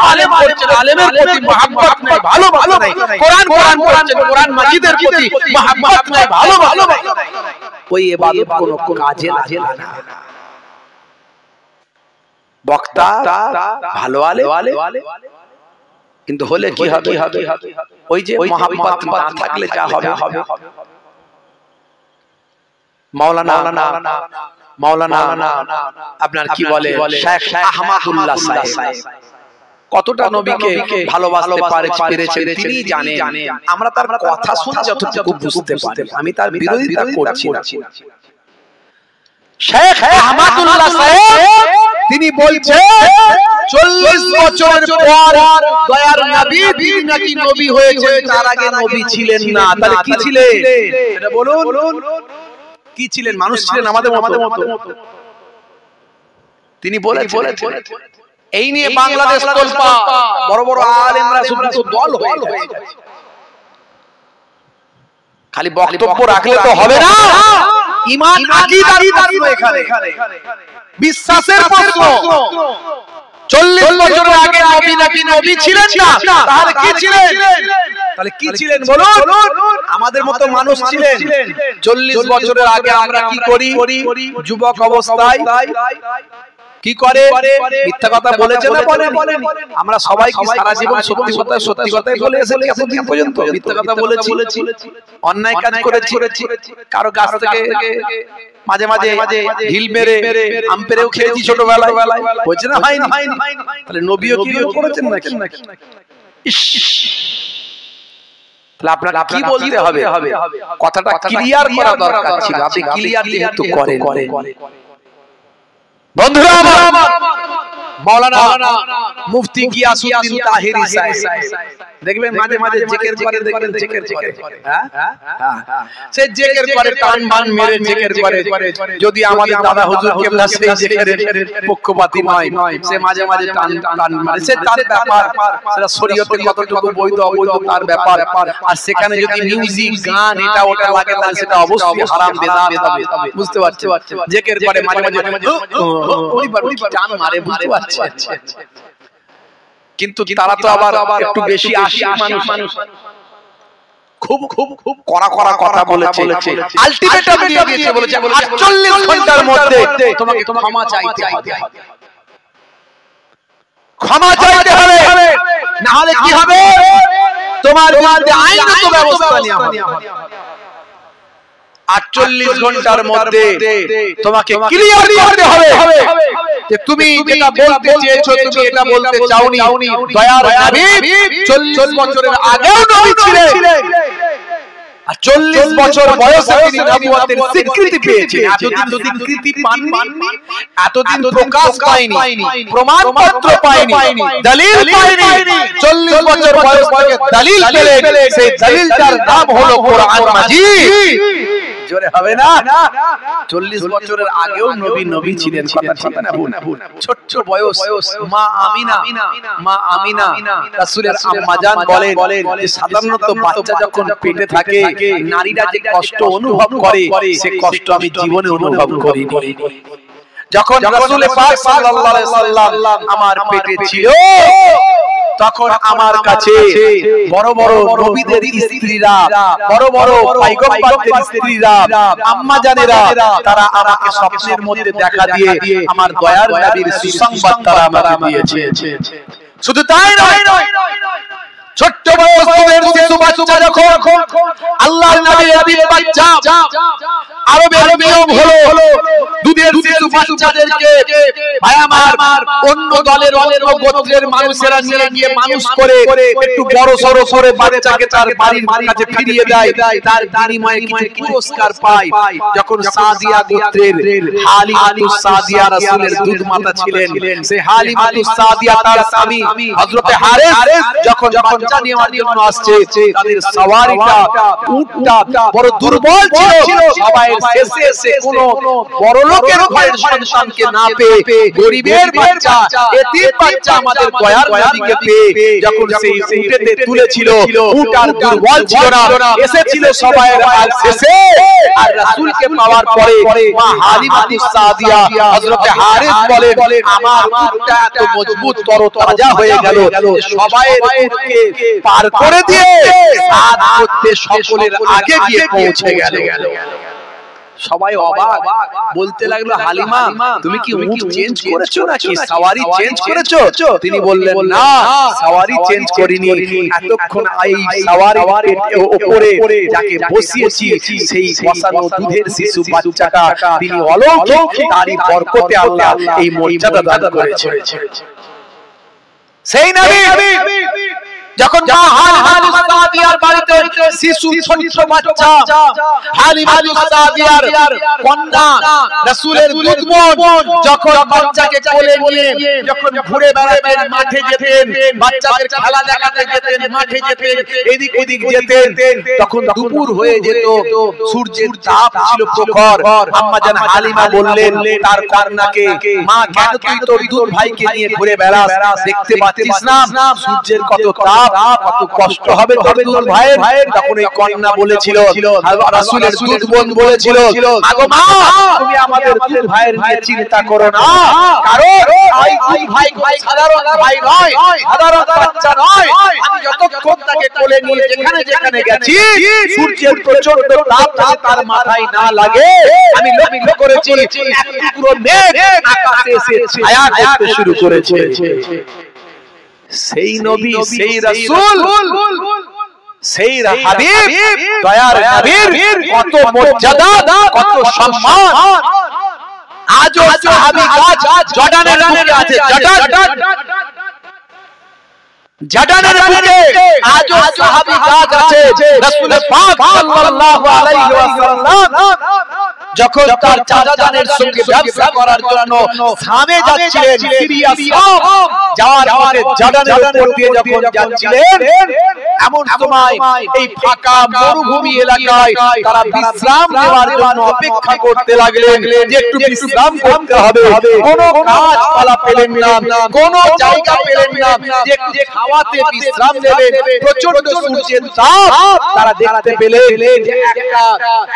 আলেম করছেন, আলেমের প্রতি মহব্বত নেই, ভালো নাই। কোরআন করছেন, কোরআন মাজিদের প্রতি মহব্বত নেই, ভালো নাই। ওই ইবাদত কোনো কাজে লাগে না। বক্তা ভালো আলেম, কিন্তু হলে কি হবে, ওই যে মহব্বত না থাকলে যা হবে। মাওলানা আপনার কি বলে শেখ আহমদুল্লাহ সাহেব কতটা নবীকে ভালোবাসতে পেরেছেন তিনি জানেন। আমরা তার কথা শুনে যতটুকু বুঝতে পারি, আমি তার বিরোধিতা করছি না। শেখ আহমদুল্লাহ সাহেব তিনি বলছেন 40 বছরের পর দয়ার নবী তিনি নাকি নবী হয়েছে, তার আগে নবী ছিলেন না। তাহলে কি ছিলেন এটা বলুন, কি ছিলেন? মানুষ ছিলেন আমাদের মতো। তিনি বলেছেন। এই নিয়ে বাংলাদেশ তোলপা, বড় বড় আলেমরা শুধু দল হয়ে গেছে। খালি বক্তব্য রাখলে তো হবে না, ঈমান আকীদার প্রশ্ন এখানে, বিশ্বাসের প্রশ্ন। 40 বছরের আগে নবী নাকি নবী ছিলেন না, তাহলে কি ছিলেন? বলুন? আমাদের মতো মানুষ ছিলেন। 40 বছরের আগে আমরা কি করি? যুবক অবস্থায় কি করে? মিথ্যা কথা বলেছে না বলেন? আমরা সবাই কি সারা জীবন সত্যি কথাই বলে এসেছি এতদিন পর্যন্ত? মিথ্যা কথা বলেছি, অন্যায় কাজ করেছি, কারো কাছ থেকে মাঝে মাঝে ঢিল মেরে আম পেরেও খেয়েছি ছোটবেলায়, হয়েছে না হয়নি? তাহলে নবীও কি করেছেন নাকি? তাহলে আপনারা কি বলতে হবে? কথাটা ক্লিয়ার করা দরকার ছিল, আপনি ক্লিয়ার যেহেতু করেন। বন্ধুরা মাওলানা মুফতি গিয়াসউদ্দিন তাহিরি সাহেব দেখবেন মাঝে মাঝে জিকির করে, দেখবেন জিকির করে, সে জিকির করে টান বান মেরে জিকির করে। যদি আমাদের দাদা হুজুর কেবলা সেই জিকিরের পক্ষপাতী নয়, সে মাঝে মাঝে টান টান মারে, সে তার ব্যাপার, সেটা শরীয়তে কতটুকু বৈধ অবৈধ তার ব্যাপার। আর সেখানে যদি মিউজিক গান এটা ওটা লাগে তাহলে সেটা অবশ্যই হারাম বেদাত হবে, বুঝতে পারছো? জিকির করে মাঝে মাঝে ওইবার টান মারে, বুঝতে পারছো? কিন্তু তারা তো আবার একটু বেশি আশি মানুষ, খুব খুব খুব কড়া কড়া কথা বলেছে, আলটিমেটাম দিয়ে দিয়েছে, বলেছে 48 ঘন্টার মধ্যে তোমাকে ক্ষমা চাইতে হবে, ক্ষমা চাইতে হবে, না হলে কি হবে? তোমার বিরুদ্ধে আইনগত ব্যবস্থা নেওয়া হবে। 48 ঘন্টার মধ্যে তোমাকে ক্লিয়ার করতে হবে যে তুমি যেটা বলতে চেয়েছো, তুমি এটা বলতে চাওনি। দয়ার নবী 40 বছরের আগেও নবী ছিলেন, আর 40 বছর বয়সে তিনি নবুয়তের স্বীকৃতি পেয়েছেন। এতদিন স্বীকৃতি পাননি, এতদিন প্রকাশ পায়নি, প্রমাণপত্র পায়নি, দলিল পায়নি। 40 বছর বয়স থেকে দলিল পেলেন, সেই দলিলটার নাম হলো কোরআন মাজিদ। জোরে হবে না? 40 বছরের আগেও নবী ছিলেন, কথা না ভুল। ছোট্ট বয়স, মা আমিনা রাসূলের আম্মা জান বলেন যে সাধারণত বাচ্চা যখন পেটে থাকে নারীরা যে কষ্ট অনুভব করে, সে কষ্ট আমি জীবনে অনুভব করিনি। যখন রাসূল পাক সাল্লাল্লাহু আলাইহি সাল্লাম আমার পেটে ছিল, তখন আমার কাছে বড় বড় নবীদের স্ত্রীরা, বড় বড় পয়গম্বরদের স্ত্রীরা, আম্মা জানেরা, তারা আমাকে স্বপ্নের মধ্যে দেখা দিয়ে আমার দয়ার নবীর সুসংবাদ তারা আমাকে দিয়েছে। শুধু তাই নয়, ছোট্ট বয়সের শিশু বাচ্চা যখন আল্লাহর নবীর এতিম বাচ্চা, আরবের নিয়ম হলো দুধের শিশু বাচ্চাদেরকে ভাই আমার অন্য দলের অন্য গোত্রের মানুষেরা নিয়ে গিয়ে মানুষ করে একটু বড় সরো করে বাচ্চাকে তার বাড়ির কাছে ফিরিয়ে দেয়, তার বিনিময়ে কিছু পুরস্কার পায়। যখন সাদিয়া গোত্রের হালিমাতুস সাদিয়া রাসূলের দুধ মাতা ছিলেন, সেই হালিমাতুস সাদিয়া তার স্বামী হযরতে হারেস যখন বাচ্চা নেওয়ার জন্য আসছে, তাদের সওয়ারিটা উটটা বড় দুর্বল ছিল। সবাই শেষে এসে কোনো বড় লোকের ঘরের সন্তানকে না পেয়ে গরিবের বাচ্চা, এতিম বাচ্চা আমাদের দয়ার নবীকে পেয়ে যখন সেই উটেতে তুলেছিল, উট আর দুর্বল ছিল না, এসেছিল সবাই শেষে। আর রাসূলকে পাওয়ার পরে মা হালিমাতুস সাদিয়া হযরতে হারিস বলেন, আমার উটটা এত মজবুত তরতাজা হয়ে গেল, সবাই উটকে পার করে দিয়ে সাদ করতে সকলের আগে গিয়ে পৌঁছে গেল। সবাই অবাক, বলতে লাগলো, হালিমা তুমি কি উট চেঞ্জ করেছো নাকি সওয়ারি চেঞ্জ করেছো? তিনি বললেন, না, সওয়ারি চেঞ্জ করিনি, এতক্ষণ এই সওয়ারির উপরে যাকে বসিয়েছি সেই বসানো দুধের শিশু বাচ্চাটা তিনি অলৌকিক, তারই বরকতে আল্লাহ এই মর্যাদা দান করেছেন। সেই নবী যখন হালিমাতুস সাদিয়ার বাড়িতে শিশু ছোট বাচ্চা, হালিমাতুস সাদিয়ার কন্যা রাসূলের দুধবোন যখন বাচ্চাকে কোলে নিয়ে যখন ঘুরে বেড়াতেন, মাঠে যেতেন, বাচ্চাদের খেলা দেখাতে যেতেন, মাঠে যেতেন, এদিক ওদিক যেতেন, তখন দুপুর হয়ে যেত, সূর্যের তাপ ছিল প্রখর। আম্মা জান হালিমা বললেন তার কন্যাকে, মা কেন তুই তোর দুধ ভাইকে নিয়ে ঘুরে বেড়াস, দেখতে পাচ্ছিস না সূর্যের কত তাপ, কত কষ্ট হবে তোর দুধ ভাইয়ের? তখন এই কন্যা বলেছিল, রাসূলের দুধ বোন বলেছিল, আগো মা তুমি আমাদের দুধ ভাইয়ের নিয়ে চিন্তা করো না, কারণ এই দুধ ভাই সাধারণ ভাই নয়, সাধারণ বাচ্চা নয়। আমি যতক্ষণ তাকে কোলে নিয়ে যেখানে যেখানে গেছি, সূর্যের প্রচন্ড তাপ তার মাথায় না লাগে, আমি লক্ষ্য করেছি এক টুকরো মেঘ আকাশে এসে ছায়া করতে শুরু করেছে। সেই নবী, সেই রাসূল, সেই হাবিব, দয়ার নবীর কত মর্যাদা, কত সম্মান। আজও সাহাবী গাছ জর্ডানের বুকে আছে, জর্ডানের বুকে আজও সাহাবী গাছ আছে। রাসূল পাক সাল্লাল্লাহু আলাইহি ওয়াসাল্লাম যখন তার চাচাজানের সঙ্গে ব্যবসা করার জন্য শামে যাচ্ছিলেন, সিরিয়া শাম যাওয়ার পথে জর্ডানের উপর দিয়ে যখন যাচ্ছিলেন, এমন সময় এই ফাঁকা মরুভূমি এলাকায় তারা বিশ্রাম নেওয়ার জন্য অপেক্ষা করতে লাগলেন যে একটু বিশ্রাম করতে হবে। কোনো গাছপালা পেলেন না, কোনো জায়গা পেলেন না যে একটু খাওয়াতে বিশ্রাম নেবেন। প্রচন্ড সূর্যের তাপ, তারা দেখতে পেলেন যে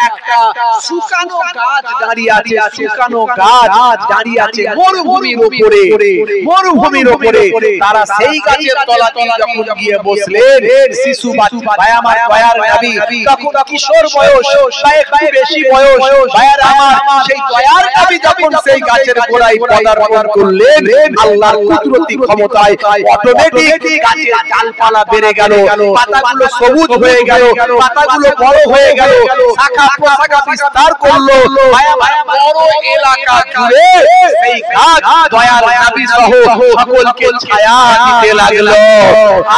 একটা শুকানো গাছ দাঁড়িয়ে আছে, শুকানো গাছ দাঁড়িয়ে আছে মরুভূমির উপরে, মরুভূমির উপরে। তারা সেই গাছের তলাতে যখন গিয়ে বসলেন, শিশু বাচ্চা ভাই আমার দয়ার নবী তখন কিশোর বয়স বা একটু বেশি বয়স, ভাইয়ার আমার সেই দয়ার নবী যখন সেই গাছের গোড়ায় পদার্পণ করলেন, আল্লাহর কুদরতি ক্ষমতায় অটোমেটিক গাছের ডালপালা বেড়ে গেল, পাতাগুলো সবুজ হয়ে গেল, পাতাগুলো বড় হয়ে গেল, শাখা প্রশাখা বিস্তার করলো। ভাইয়া বড় এলাকা জুড়ে সেই গাছ দয়ার নবী সহ সকলকে ছায়া দিতে লাগলো।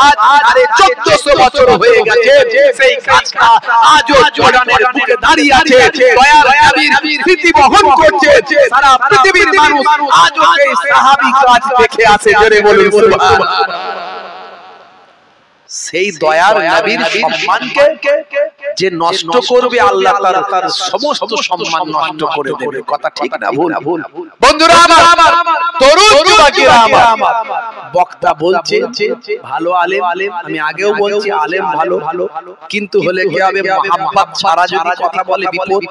আজ 1400 বছর হয়ে গেছে, সেই গাছটা আজও জর্ডানের বুকে দাঁড়িয়ে আছে, দয়ার নবীর স্মৃতি বহন করছে। সারা পৃথিবীর মানুষ আজও সেই সাহাবী গাছ দেখে আছে। জোরে বলুন সুবহানাল্লাহ। সেই দয়ার নবীর সম্মানকে যে নষ্ট করবে, আল্লাহ তার সমস্ত সম্মান নষ্ট করে দেবে। কথা ঠিক না ভুল? বন্ধুরা আমার, তরুণ যুবকেরা আমার, বক্তা বলছে ভালো আলেম, আমি আগেও বলছি আলেম ভালো, কিন্তু হলে কি হবে, মহব্বত ছাড়া যদি কথা বলে বিপদ।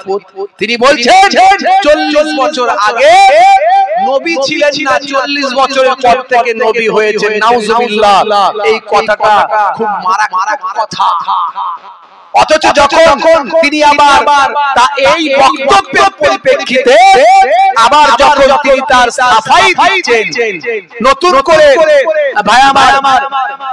তিনি বলছেন 40 বছর আগে নবী ছিলেন না, 40 বছরের পর থেকে নবী হয়েছে। নাউজুবিল্লাহ। এই কথাটা খুব মারাত্মক কথা। অথচ যখন তিনি আবার এই বক্তব্যের পরিপ্রেক্ষিতে আবার যখন তিনি তার সাফাই দিচ্ছেন, নতুন করে ভাই আমার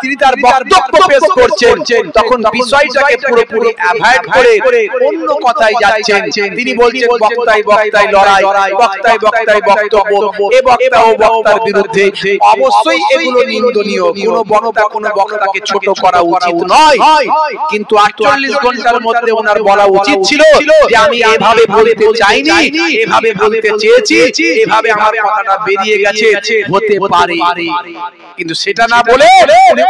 তিনি তার বক্তব্য পেশ করছেন, তখন বিষয়টাকে পুরোপুরি অ্যাভয়েড করে অন্য কথায় যাচ্ছেন। তিনি বলছেন বক্তায় বক্তায় লড়াই, বক্তায় বক্তায় বক্তব্য, এ বক্তা ও বক্তার বিরুদ্ধে। অবশ্যই এগুলো নিন্দনীয়, কোনো বক্তাকে ছোট করা উচিত নয়, কিন্তু 48 ঘন্টার মধ্যে ওনার বলা উচিত ছিল যে আমি এভাবে বলতে চাইনি, এভাবে বলতে চেয়েছি, এভাবে আমার কথাটা বেরিয়ে গেছে, হতে পারে। কিন্তু সেটা না বলে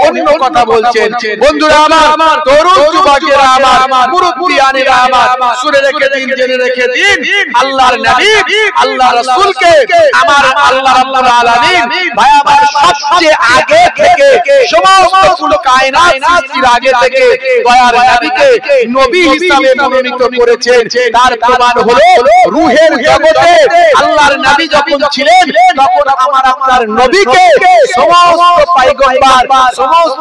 অন্য কথা বলছেন। বন্ধুরা আমার, তরুণ যুবকেরা আমার, মুরব্বিয়ানেরা আমার, শুনে রেখে দিন, জেনে রেখে দিন, আল্লাহর নবী আল্লাহ রাসূলকে আমার আল্লাহ রাব্বুল আলামিন ভাই আমার সবচেয়ে আগে থেকে, সমস্ত কুল কায়নাত সৃষ্টির আগে থেকে দয়ার নবীকে নবী হিসাবে মনোনীত করেছেন। তার প্রমাণ হলো রূহের জগতে আল্লাহর নবী যখন ছিলেন, তখন আমার আপনার নবীকে সমস্ত পয়গম্বর, সমস্ত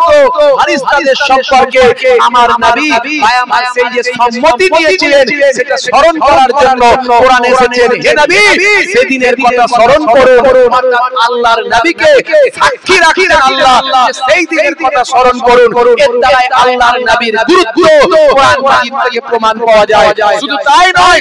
ফেরেশতাদের সম্পর্কে আমার নবী ভাই আমার সেই যে সম্মতি দিয়েছিলেন, সেটা স্মরণ করার জন্য কোরআনে এসেছে, হে নবী সেদিনের কথা স্মরণ করো। অর্থাৎ আল্লাহর নবীকে সাক্ষী রাখেন আল্লাহ, সেই দিনের কথা স্মরণ করুন। এর দ্বারা আল্লাহর নবীর গুরুত্ব কোরআন মাজিদ থেকে প্রমাণ পাওয়া যায়। শুধু তাই নয়,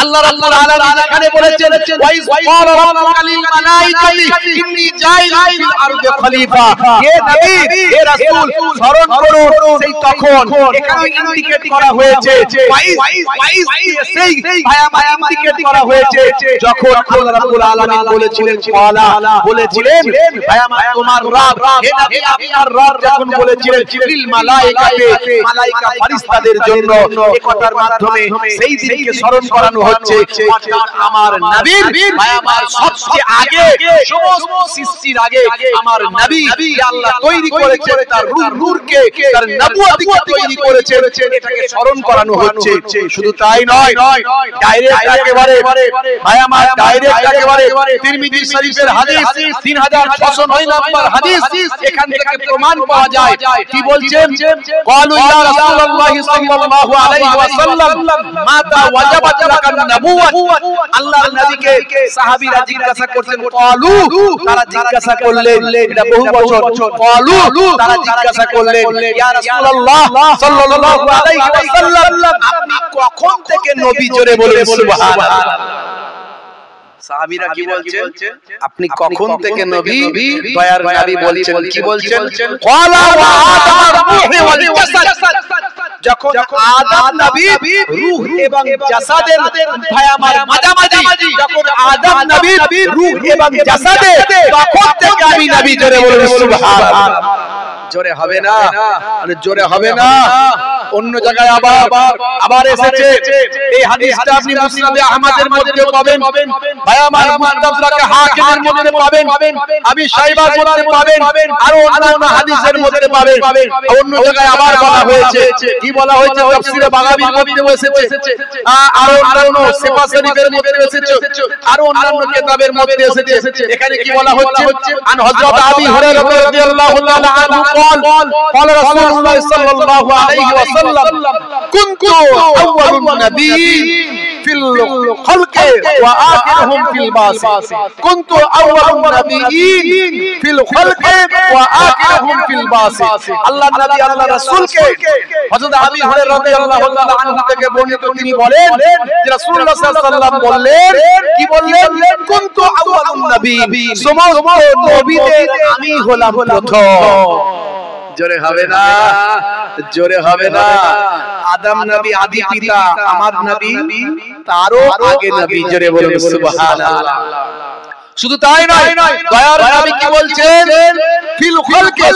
আল্লাহ রাব্বুল আলামিন এখানে বলেছেন, ওয়াইজ ক্বালা রাব্বুকা লিল মালাইকাতি ইন্নী জাইলুন ফিল আরদি খলিফা। হে নবী, হে রাসূল, স্মরণ করুন সেই তখন এখানে ইন্ডিকেট করা হয়েছে, ওয়াইজ সেই ভাই ইন্ডিকেট করা হয়েছে যখন আল্লাহ রাব্বুল আলামিন বলেছিলেন, ক্বালা বলেছিলেন ভাই আমার তোমার রব, হে নবী আপনার রব যখন বলেছিলেন লিল মালাইকাতি, মালাইকা ফেরেশতাদের জন্য, এই কথার মাধ্যমে সেই দিনকে স্মরণ করানো হচ্ছে। অর্থাৎ আমার নবীর ভাই আমার সবচেয়ে আগে, সমস্ত সৃষ্টির আগে আমার নবী আল্লাহ তৈরি করেছেন, তার নূরকে, তার নবুয়তকে তৈরি করেছেন, এটাকে স্মরণ করানো হচ্ছে। শুধু তাই নয়, ডাইরেক্ট একেবারে ভাই আমার ডাইরেক্ট একেবারে তিরমিজি শরীফের হাদিস 3609 নম্বর হাদিস, এখান থেকে প্রমাণ পাওয়া যায়। কি বলছেন? ক্বালু ইয়া রাসূলুল্লাহ সাল্লাল্লাহু আলাইহি ওয়াসাল্লাম মাতা ওয়াজাবাত লাকান নবুওয়াত। আল্লাহর নবীকে সাহাবীরা জিজ্ঞাসা করছেন, ক্বালু তারা জিজ্ঞাসা করলেন, এটা বহু বচন, ক্বালু তারা জিজ্ঞাসা করলেন, ইয়া রাসূলুল্লাহ সাল্লাল্লাহু আলাইহি ওয়াসাল্লাম আপনি কখন থেকে নবী? জোরে বলুন সুবহানাল্লাহ। সাহাবীরা কি বলছেন? আপনি কখন থেকে নবী? দয়ার নবী বলছেন, কি বলছেন? ক্বালা ওয়া আদম রূহি ওয়াল জাসাদ। যখন আদম নবী রূহ এবং জাসাদের ভাই আমার মাঝামাঝি যখন আদম নবী রূহ এবং জাসাদে তখন থেকে আমি নবী। জোরে বলুন সুবহানাল্লাহ। জোরে হবে না, মানে জোরে হবে না। অন্য জায়গায় আবার এসেছে এই হাদিসটা আপনি মুসনাদে আহমদের মধ্যে পাবেন, ভাই আমার মুস্তাদরাক হাকিমের মধ্যে পাবেন, আবি শাইবার মধ্যে পাবেন, আর অন্যান্য হাদিসের মধ্যে পাবেন। অন্য জায়গায় আবার বলা হয়েছে, কি বলা হয়েছে? তাফসীরে বাগাবীর মধ্যে এসেছে, আর অন্যান্য সিফা শরীফের মধ্যে এসেছে, আর অন্যান্য কিতাবের মধ্যে এসেছে। এখানে কি বলা হচ্ছে? আন হযরত আবি হুরায়রা রাদিয়াল্লাহু তাআলা আনহু قال قال رسول الله صلى الله عليه وسلم كنت اول النبي في الخلق واخرهم في البعث كنت اول النبيين في الخلق واخرهم في البعث। আল্লাহ নবী আল্লাহ রাসূলকে হযরত আবি হুরায়রা রাদিয়াল্লাহু তাআলা আনহু থেকে বর্ণিত, তিনি বলেন যে রাসূলুল্লাহ সাল্লাল্লাহু আলাইহি ওয়াসাল্লাম বললেন, কি বললেন? কুনতু আউয়ালুন নবী, সমস্ত নবীদের আমি হলাম প্রথম। জোরে হবে না, জোরে হবে না। আদম নবী আদি পিতা, আমার নবী তারও আগে নবী। জোরে বলুন সুবহানাল্লাহ। শুধু তাই নয়, দয়ার নবী কি বলছেন? ফিল খালকে,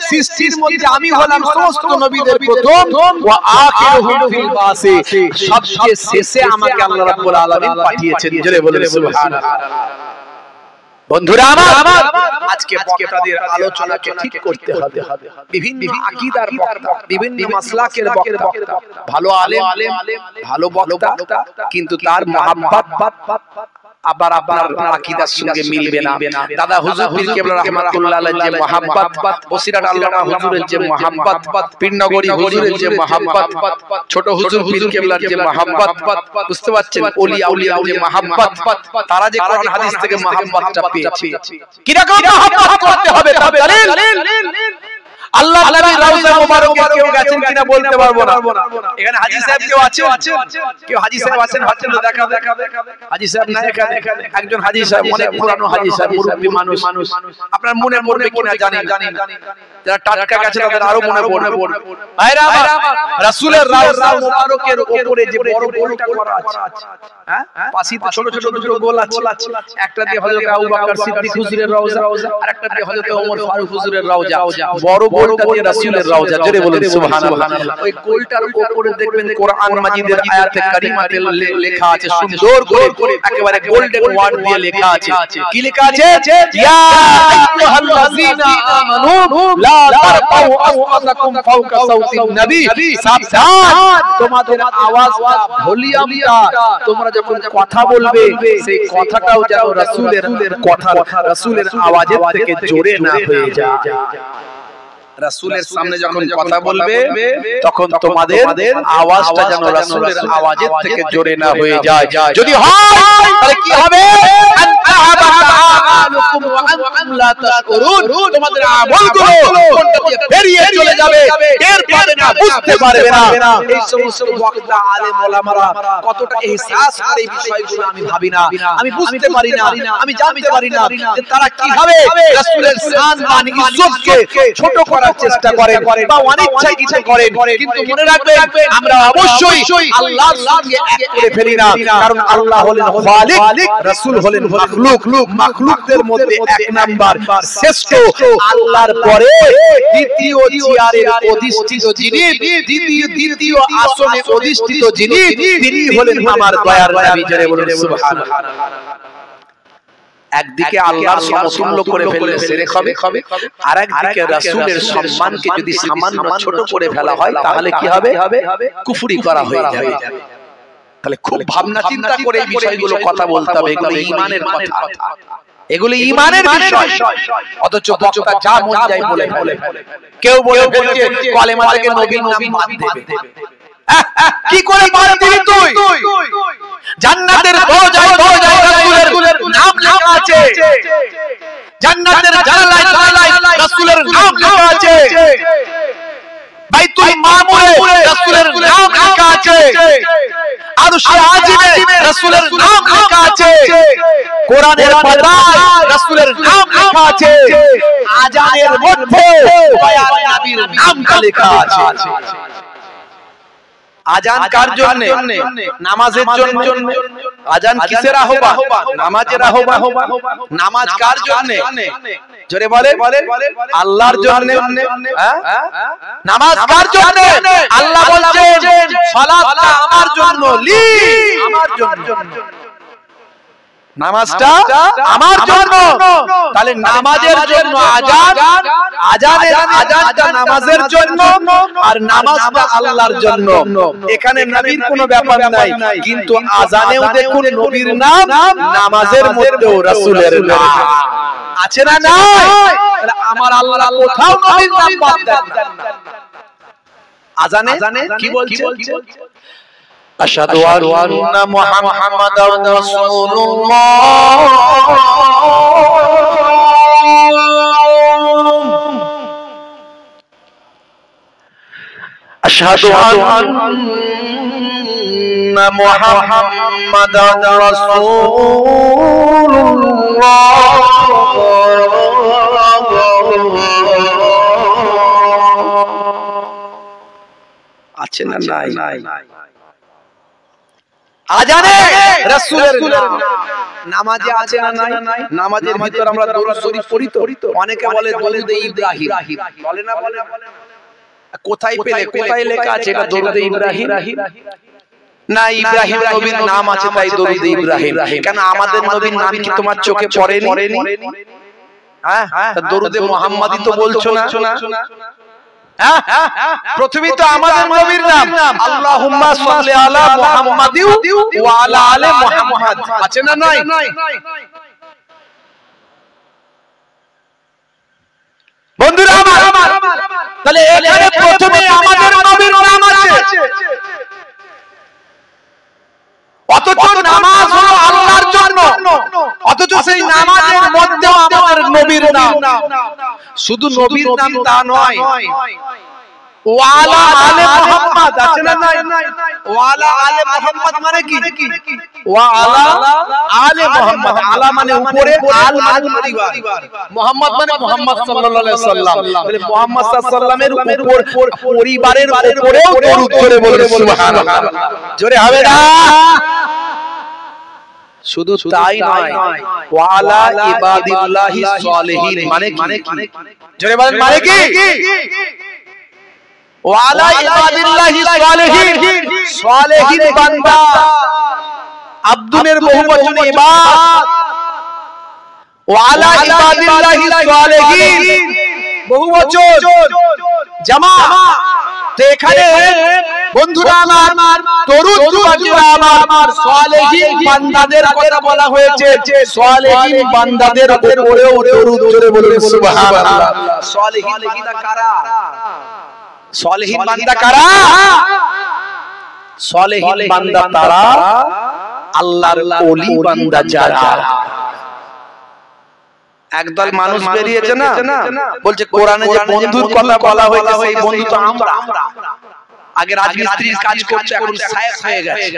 সৃষ্টির মধ্যে আমি হলাম সমস্ত নবীদের প্রথম, ওয়া আখিরুহুম ফিল বাসি, সবচেয়ে শেষে আমাকে আল্লাহ রাব্বুল আলামিন পাঠিয়েছেন। জোরে বলুন সুবহানাল্লাহ। বন্ধুরা আমার, আজকে বক্তাদের আলোচনাকে ঠিক করতে হবে। বিভিন্ন আকীদার বক্তা, বিভিন্ন মাসলাকের বক্তা, ভালো আলেম, ভালো বক্তা, কিন্তু তার মুহাব্বত আবার আপনার আকীদার সঙ্গে মিলবে না। দাদা হুজুর পীর কেবলা রাহমাতুল্লাহ আলাইহি যে মুহাব্বত, বসিরাট আল্লামা হুজুরের যে মুহাব্বত, পীরনগরী হুজুরের যে মুহাব্বত, ছোট হুজুর পীর কেবলার যে মুহাব্বত, বুঝতে পারছেন? আউলিয়ার যে মুহাব্বত, তারা যে কোরআন হাদিস থেকে মুহাব্বতটা পেয়েছে। কি রকম মুহাব্বত করতে হবে তার দলিল আল্লাহ নবী রওজা মুবারকে কেউ গেছেন কিনা বলতে পারবো না। এখানে হাজী সাহেব কেউ আছেন? কেউ হাজী সাহেব আছেন? হাতে দেখা হাজী সাহেব না, এখানে একজন হাজী সাহেব, অনেক পুরানো হাজী সাহেব, মুরব্বি মানুষ। আপনার মনে পড়বে কিনা জানি না, যারা টাটকা গেছে তাদের আরো মনে পড়বে। ভাইরা আমার, রাসূলের রওজা মুবারকের উপরে যে বড় গোলটা করা আছে, হ্যাঁ, পাশে ছোট ছোট দুটো গোল আছে, একটা দিয়ে হযরত আবু বকর সিদ্দিক হুজুরের রওজা, আর একটা দিয়ে হযরত ওমর ফারুক হুজুরের রওজা। বড় গোলটা দিয়ে রাসূলের রওজা। জোরে বলুন সুবহানাল্লাহ। ওই গোলটার উপরে দেখবেন কোরআন মাজিদের আয়াতে কারিমাতে লেখা আছে, সুন্দর করে একেবারে গোল্ডেন ওয়ার্ড দিয়ে লেখা আছে। কি লেখা আছে? ইয়া আইয়ুহাল্লাযীনা আমানু লা তারফাউ আসওয়াতাকুম ফাওকা সাউতিন নবী, সাবধান, তোমাদের আওয়াজটা, ভলিউমটা, তোমরা যখন কথা বলবে সেই কথাটাও যেন রাসূলের কথা, রাসূলের আওয়াজের থেকে জোরে না হয়ে যায়। রাসূলের সামনে যখন কথা বলবে তখন তোমাদের আওয়াজটা যেন রাসূলের আওয়াজের থেকে জোরে না হয়ে যায়। যদি হয় তাহলে কি হবে? তোমাদের আমলগুলো বেরিয়ে চলে যাবে, টের পাবে না, বুঝতে পারবে না। এই সমস্ত বক্তা আলেম ওলামারা কতটা ইহসাস করে এই বিষয়গুলো আমি ভাবি না, আমি বুঝতে পারি না, আমি জানতে পারি না যে তারা কিভাবে রাসূলের শান মান ইজ্জতকে ছোট করার চেষ্টা করেন বা অনিচ্ছায় কিছু করেন। কিন্তু মনে রাখবেন, আমরা অবশ্যই আল্লাহর সঙ্গে এক করে ফেলি না, কারণ আল্লাহ হলেন খালিক, রাসূল হলেন মাখলুক। মাখলুকদের মধ্যে এক নাম্বার শ্রেষ্ঠ, আল্লাহর পরে দ্বিতীয় চেয়ারে অধিষ্ঠিত যিনি, দ্বিতীয় আসনে অধিষ্ঠিত যিনি, তিনি হলেন আমার দয়ার নবী। জোরে বলুন সুবহানাল্লাহ। একদিকে আল্লাহর সমতুল্য করে ফেললে শিরক হবে, আর একদিকে রাসূলের সম্মানকে যদি সামান্য ছোট করে ফেলা হয় তাহলে কি হবে? কুফরি করা হয়ে যাবে। তাহলে খুব ভাবনা চিন্তা করে এই বিষয়গুলো কথা বলতে হবে। এগুলো ঈমানের কথা, এগুলো ঈমানের বিষয়। অথচ বক্তা যা মন যায় বলে ফেলে। কেউ বলে ফেলছে কলেমা থেকে নবীর নাম বাদ দেবে। কি করে বাদ দিবি তুই? জান্নাতের দরজায় রাসূলের নাম লেখা আছে, জান্নাতের জানালায় রাসূলের নাম লেখা আছে, বাইতুল মামুরে রাসূলের নাম লেখা আছে, আর আরশে আজিমে রাসূলের নাম লেখা আছে, কোরআনের পাতায় রাসূলের নাম লেখা আছে, আজানের মধ্যে দয়ার নবীর নামটা লেখা আছে। আজান কার জন্য? নামাজের জন্য। আজান কিসের আহ্বান? নামাজের আহ্বান। নামাজ কার জন্য? জোরে বলে, আল্লাহর জন্য। নামাজ কার জন্য? আল্লাহ বলছেন সালাতটা আমার জন্য, লি, আমার জন্য, নামাজটা আমার জন্য। তাহলে নামাজের জন্য আজান, আজানের আজানটা নামাজের জন্য, আর নামাজটা আল্লাহর জন্য। এখানে নবীর কোনো ব্যাপার নাই, কিন্তু আজানেও দেখুন নবীর নাম, নামাজের মধ্যেও রাসূলের নাম আছে না নাই? তাহলে আমার আল্লাহ কোথাও নবীর নাম বাদ দেন না। আজানে কি বলছে? আশহাদু আন্না মুহাম্মাদার রাসূলুল্লাহ, আশহাদু আন্না মুহাম্মাদার রাসূলুল্লাহ। আছে না নাই? আজানে রাসূলের নাম, নামাজে আছে না নাই? নামাজের ভিতর আমরা দরুদ শরীফ পড়ি তো, অনেকে বলে দরুদে ইব্রাহিম, বলে না? বলে। কোথায় পেলে? কোথায় লেখা আছে এটা দরুদে ইব্রাহিম? না, ইব্রাহিম নবীর নাম আছে তাই দরুদে ইব্রাহিম। কেন আমাদের নবীর নাম কি তোমার চোখে পড়েনি? হ্যাঁ, দরুদে মুহাম্মাদি তো বলছো না? প্রথমে তো আমাদের নবীর নাম আল্লাহুম্মা সাল্লি আলা মুহাম্মাদিউ ওয়া আলা আলি মুহাম্মাদ, আছে না নাই? বন্ধুরা আমার, তাহলে এখানে প্রথমে আমাদের নবীর নাম আছে, অথচ নামাজ হলো আল্লাহর জন্য, অথচ সেই নামাজের মধ্যেও আমাদের নবীর নাম। শুধু নবীর নাম তা নয়, ওয়ালা আলে মুহাম্মদ আছে না নাই? ওয়ালা আলে মুহাম্মদ মানে কি? ওয়ালা আলে মুহাম্মদ, আলা মানে উপরে, আল মানে পরিবার, মুহাম্মদ মানে মুহাম্মদ সাল্লাল্লাহু আলাইহি সাল্লাম। তাহলে মুহাম্মদ সাল্লাল্লাহু আলাইহি সাল্লামের উপর পরিবারের উপরেও দরুদ করে বলে সুবহানাল্লাহ, জোরে হবে না? শুধু তাই নয়, ওয়ালা ইবাদিল্লাহি সালিহিন মানে কি? জোরে বলেন, মানে কি? ওয়ালা ইবাদিল্লাহি সালিহিন, সালিহিন বান্দা, আব্দুনের বহুবচন ইবাদ, ওয়ালা ইবাদিল্লাহি সালিহিন বহুবচন জামা। তো এখানে বন্ধুরা আমার, দরুদ বাজিরা আমার, সালেহীন বান্দাদের কথা বলা হয়েছে, সালেহীন বান্দাদের উপরেও দরুদ জোরে বলুন সুবহানাল্লাহ। সালেহীন বান্দা কারা? সালেহীন বান্দা কারা? সালেহীন বান্দা তারা আল্লাহর ওলি বান্দা যারা। একদল মানুষ বেরিয়েছে না, বলছে কোরআনে যে বন্ধুর কথা বলা হয়েছে সেই বন্ধু তো আমরা। আগে রাজমিস্ত্রির কাজ করছে, এখন শায়েখ হয়ে গেছে,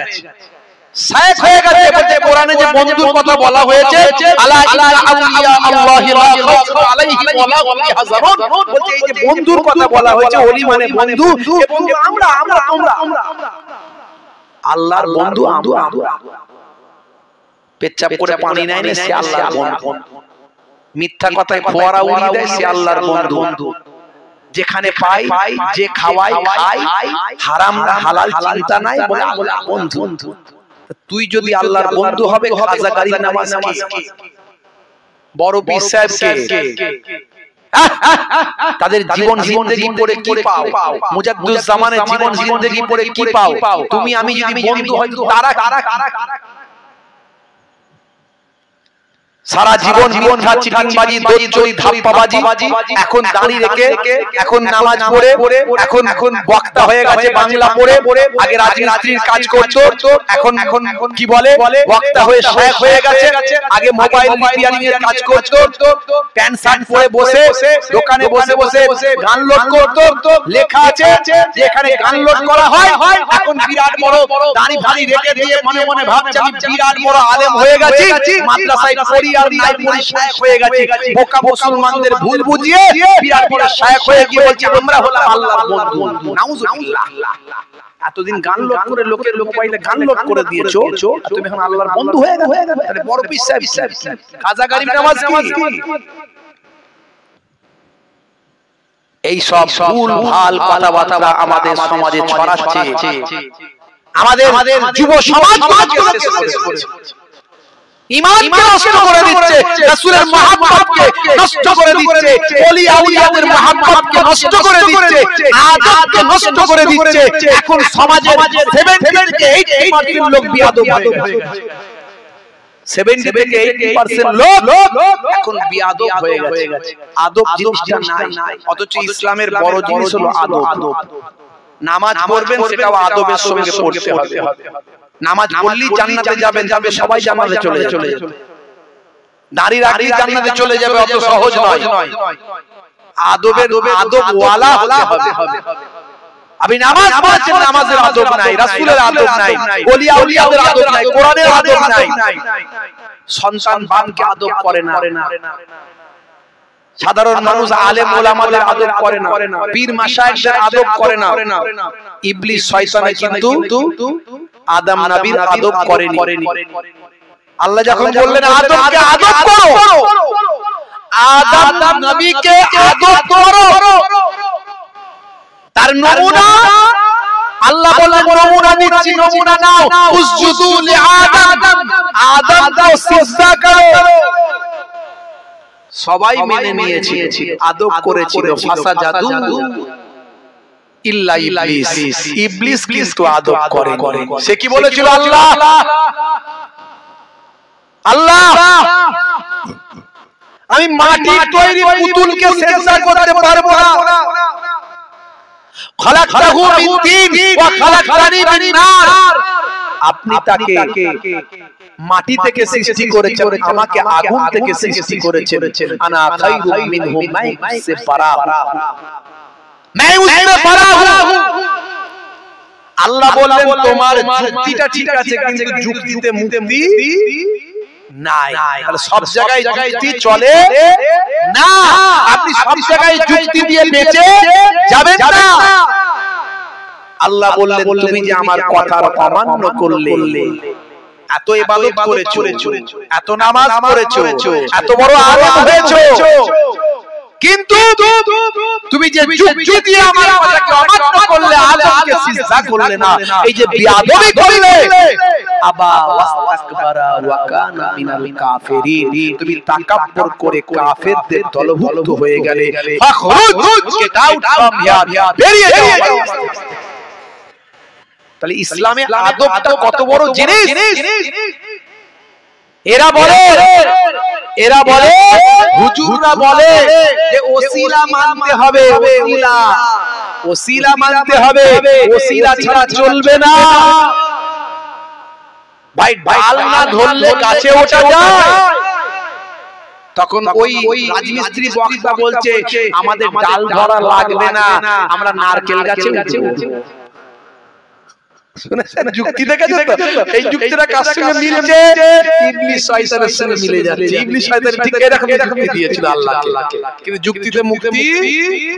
শায়েখ হয়ে গেছে। বলছে কোরআনে যে বন্ধুর কথা বলা হয়েছে, আলা ইন্না আউলিয়া আল্লাহি লা খাউফুন আলাইহিম ওয়া লা হুম ইয়াহজানুন, বলছে এই যে বন্ধুর কথা বলা হয়েছে, ওলি মানে বন্ধু, এই বন্ধু আমরা। আল্লাহর বন্ধু আমরা। পেচ্ছাপ করে পানি নেয় না, সে আল্লাহর বন্ধু। মিথ্যা কথায় ফোয়ারা উড়িয়ে দেয়, সে আল্লাহর বন্ধু। যেখানে পাই, যে খাওয়াই খাই, হারাম না হালাল চিন্তা নাই, বলে আল্লাহ বন্ধু। তুই যদি আল্লাহর বন্ধু হবে, খাজা গারিব নামাজ কে, বড় পীর সাহেব কে, তাদের জীবন জিন্দেগি পড়ে কি পাও? মুজাদ্দিদ জামানের জীবন জিন্দেগি পড়ে কি পাও? তুমি আমি যদি বন্ধু হই, তারা সারা জীবন চিটিংবাজি, দোচরি, ধাপ্পাবাজি, এখন দাঁড়িয়ে রেখে, এখন নামাজ পড়ে, এখন বক্তা হয়ে গেছে বাংলা পড়ে। আগে রাজমিস্ত্রির কাজ করতো, এখন কি বলে বক্তা হয়ে শায়েখ হয়ে গেছে। আগে মোবাইল রিপেয়ারিং এর কাজ করতো, প্যান্ট শার্ট পরে বসে দোকানে বসে গান লোড করতো। লেখা আছে যেখানে গান লোড করা হয়, এখন এখন বিরাট বড় দাড়ি ফাড়ি রেখে দিয়ে মনে মনে ভাবছে আমি বিরাট বড় আলেম হয়ে গেছি, মাদ্রাসায় পড়ি আর নাই পড়ি শায়েখ হয়ে গেছি। বোকা মুসলমানদের ভুল বুঝিয়ে বিরাট বড় শায়েখ হয়ে গিয়ে বলছে আমরা হলাম আল্লাহর বন্ধু। নাউজুবিল্লাহ। এতদিন গান লোড করে লোকের মোবাইলে গান লোড করে দিয়েছো, তুমি এখন আল্লাহর বন্ধু হয়ে গেলে, তাহলে বড় পীর সাহেব খাজা গরিব নওয়াজ কি? এই সব ভুল ভাল কথাবার্তা আমাদের সমাজে ছড়াচ্ছে, আমাদের যুব সমাজকে শেষ করেছে, ঈমানকে নষ্ট করে দিচ্ছে, রাসূলের মহব্বতকে নষ্ট করে দিচ্ছে, ওলি আউলিয়াদের মহব্বতকে নষ্ট করে দিচ্ছে, আদবকে নষ্ট করে দিচ্ছে। এখন সমাজের 70 থেকে 80% লোক বিয়াদব হয়ে গেছে। 70 থেকে 80% লোক এখন বিয়াদব হয়ে গেছে। আদব জিনিসটা নাই, অথচ ইসলামের বড় জিনিস হলো আদব। নামাজ পড়বেন সেটাও আদবের সঙ্গে পড়তে হবে। নামাজ পড়লেই জান্নাতে যাবেন, যাবে সবাই জান্নাতে চলে যাবে। দাড়ি রাখলেই জান্নাতে চলে যাবে, অত সহজ নয়। আদব ওয়ালা হতে হবে। আপনি নামাজ পড়ছেন, নামাজের আদব নাই, রাসূলের আদব নাই, ওলি আউলিয়াদের আদব নাই, কোরআনের আদব নাই। সন্তান বাপকে আদব করে না, সাধারণ মানুষ আলেম ওলামাদের আদব করে না, পীর মাশায়েখদের আদব করে না। ইবলিস শয়তান কিন্তু আদম নবীর আদব করেনি। আল্লাহ যখন বললেন আদমকে আদব করো, আদম নবীকে আদব করো, তার নমুনা আল্লাহ বললেন নমুনা দিচ্ছি, নমুনা নাও, উসজুদু লিআদম, আদমকে সিজদা করো। সবাই মেনে নিয়েছে, আদব করেছিল, ফাসাজাদু ইল্লা ইবলিস। ইবলিস কিন্তু আদব করে। সে কি বলেছিল? আল্লাহ আমি মাটির তৈরি পুতুলকে সিজদা করতে পারবো না। খালাকতাহু মিন তিন ওয়া খালাকতানি মিন নার। আপনি তাকে মাটি থেকে সৃষ্টি করেছেন, আমাকে আগুন থেকে সৃষ্টি করেছেন। আনা খায়রুম মিনহু, मैं उससे बड़ा हूं, मैं उसमें बड़ा हूं। আল্লাহ বললেন তোমার যুক্তিটা ঠিক আছে, কিন্তু যুক্তিতে মুক্তি নাই। তাহলে সব জায়গায় যুক্তি চলে না, আপনি সব জায়গায় যুক্তি দিয়ে বেঁচে যাবেন না। আল্লাহ বললেন তুমি যে আমার কথার অমান্য করলে, এত ইবাদত করেছো, এত নামাজ পড়েছো, এত বড় আলেম হয়েছো, কিন্তু তুমি যে যুক্তি দিয়ে আমার কথাকে অমান্য করলে, আলেমকে সিজদা করলে না, এই যে বিয়াদবি করলে, আবা ওয়াস্তাকবারা ওয়া কানা মিনাল কাফিরিন, তুমি তাকাব্বুর করে কাফেরদের দলভুক্ত হয়ে গেলে। ফাখরুজ, গেট আউট ফ্রম হিয়ার, বেরিয়ে যাও। তাহলে ইসলামে আদবটা কত বড় জিনিস। এরা বলে হুজুররা বলে যে ওসিলা মানতে হবে, ওসিলা মানতে হবে, ওসিলা ছাড়া চলবে না। ভাই ডাল না ধরলে গাছে ওঠা যায়? তখন ওই রাজমিস্ত্রি বক্তা বলছে আমাদের ডাল ধরা লাগবে না, আমরা নারকেল গাছে উঠবো। শুনেছেন যুক্তি দেখেছেন তো? এই যুক্তিটা কার সঙ্গে মিলছে? ইবলিস শয়তানের সঙ্গে মিলে যাচ্ছে। ইবলিস শয়তান ঠিক এরকম যুক্তি দিয়েছিল আল্লাহকে, কিন্তু যুক্তিতে মুক্তি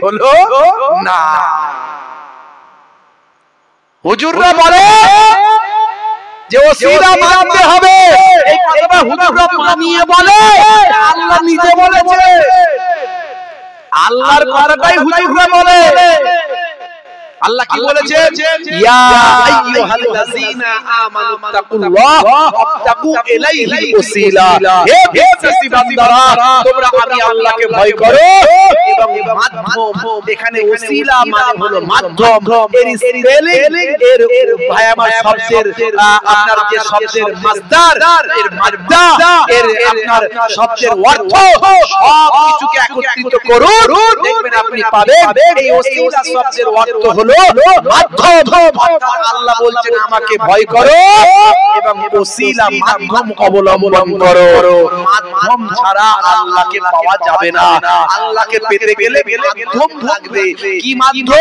হলো না। হুজুররা বলে যে ওসিলা মানতে হবে, এই কথাটা হুজুররা মানিয়ে বলে, আল্লাহ নিজে বলেছে। আল্লাহর কথাটাই হুজুররা বলে। আল্লাহ কি বলেছে? ইয়া আইয়ুহাল্লাযীনা আমানু তাকুল্লাহ ওয়াবতাগু ইলাইহিল ওসিলা। হে বিশ্বাসী বান্দারা, তোমরা আমি আল্লাহকে ভয় করো এবং মাধ্যম, এখানে ওসিলা মানে হলো মাধ্যম। এর স্পেলিং এর ভাই আমার শব্দের আপনার যে শব্দের মাসদার, এর মাদ্দা, এর আপনার শব্দের অর্থ সব কিছুকে একত্রিত করুন, দেখবেন আপনি পাবেন এই ওসিলা শব্দের অর্থ হলো মাধ্যম। আল্লাহ বলছেন আমাকে ভয় করো এবং ওসিলা মাধ্যম অবলম্বন করো। মাধ্যম ছাড়া আল্লাহকে পাওয়া যাবে না। আল্লাহকে পেতে গেলে মাধ্যম লাগবে। কি মাধ্যম?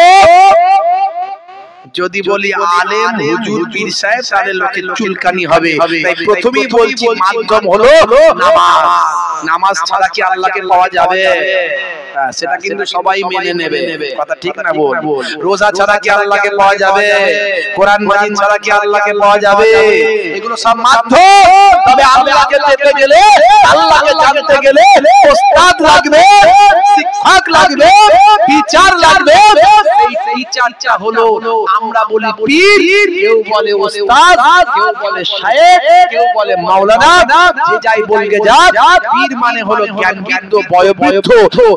যদি বলি আলেম হুজুর পীর সাহেব তাহলে লোকের চুলকানি হবে। তাই প্রথমেই বলছি মাধ্যম হলো নামাজ। নামাজ ছাড়া কি আল্লাহকে পাওয়া যাবে? সেটা কিন্তু সবাই মেনে নেবে, কথা ঠিক না বল? রোজা ছাড়া কি আল্লাহকে পাওয়া যাবে? কোরআন মাজিদ ছাড়া কি আল্লাহকে পাওয়া যাবে? এগুলো সব মাধ্যম। তবে আল্লাহকে পেতে গেলে, আল্লাহকে জানতে গেলে ওস্তাদ লাগবে, শিক্ষক লাগবে, টিচার লাগবে। এই টিচারটা হলো আমরা বলি পীর, কেউ বলে ওস্তাদ, কেউ বলে শায়েখ, কেউ বলে মাওলানা, যে যাই বলকে যা। পীর মানে হলো জ্ঞানবিদ্ধ বয়োবৃদ্ধ।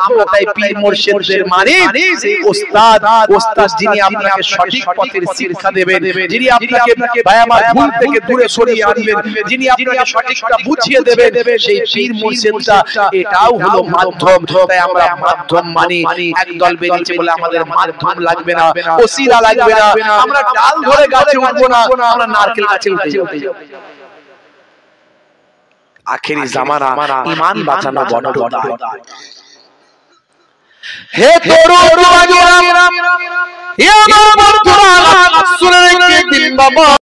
আমরা তাই পীর মুর্শিদদের মানে সেই ওস্তাদ, ওস্তাদ যিনি আপনাকে সঠিক পথের শিক্ষা দেবেন, যিনি আপনাকে বায়ামার ভুল থেকে দূরে সরিয়ে আনবেন, যিনি আপনাকে সঠিকটা বুঝিয়ে দেবেন, সেই পীর মুর্শিদটা এটাও হলো মাধ্যম। তাই আমরা মাধ্যম মানি। একদল বেরিয়েছে বলে আমাদের মাধ্যম লাগবে না, ওসিলা লাগবে না, আমরা ডাল ধরে গাছে উঠবো না, আমরা নারকেল গাছে উঠে যাব। আখেরি জামানা ঈমান বাঁচানো বড় দায়। হে তরুণ যুবকেরা, হে আমার বন্ধুরা, শুনে রেখে দিন বাবা।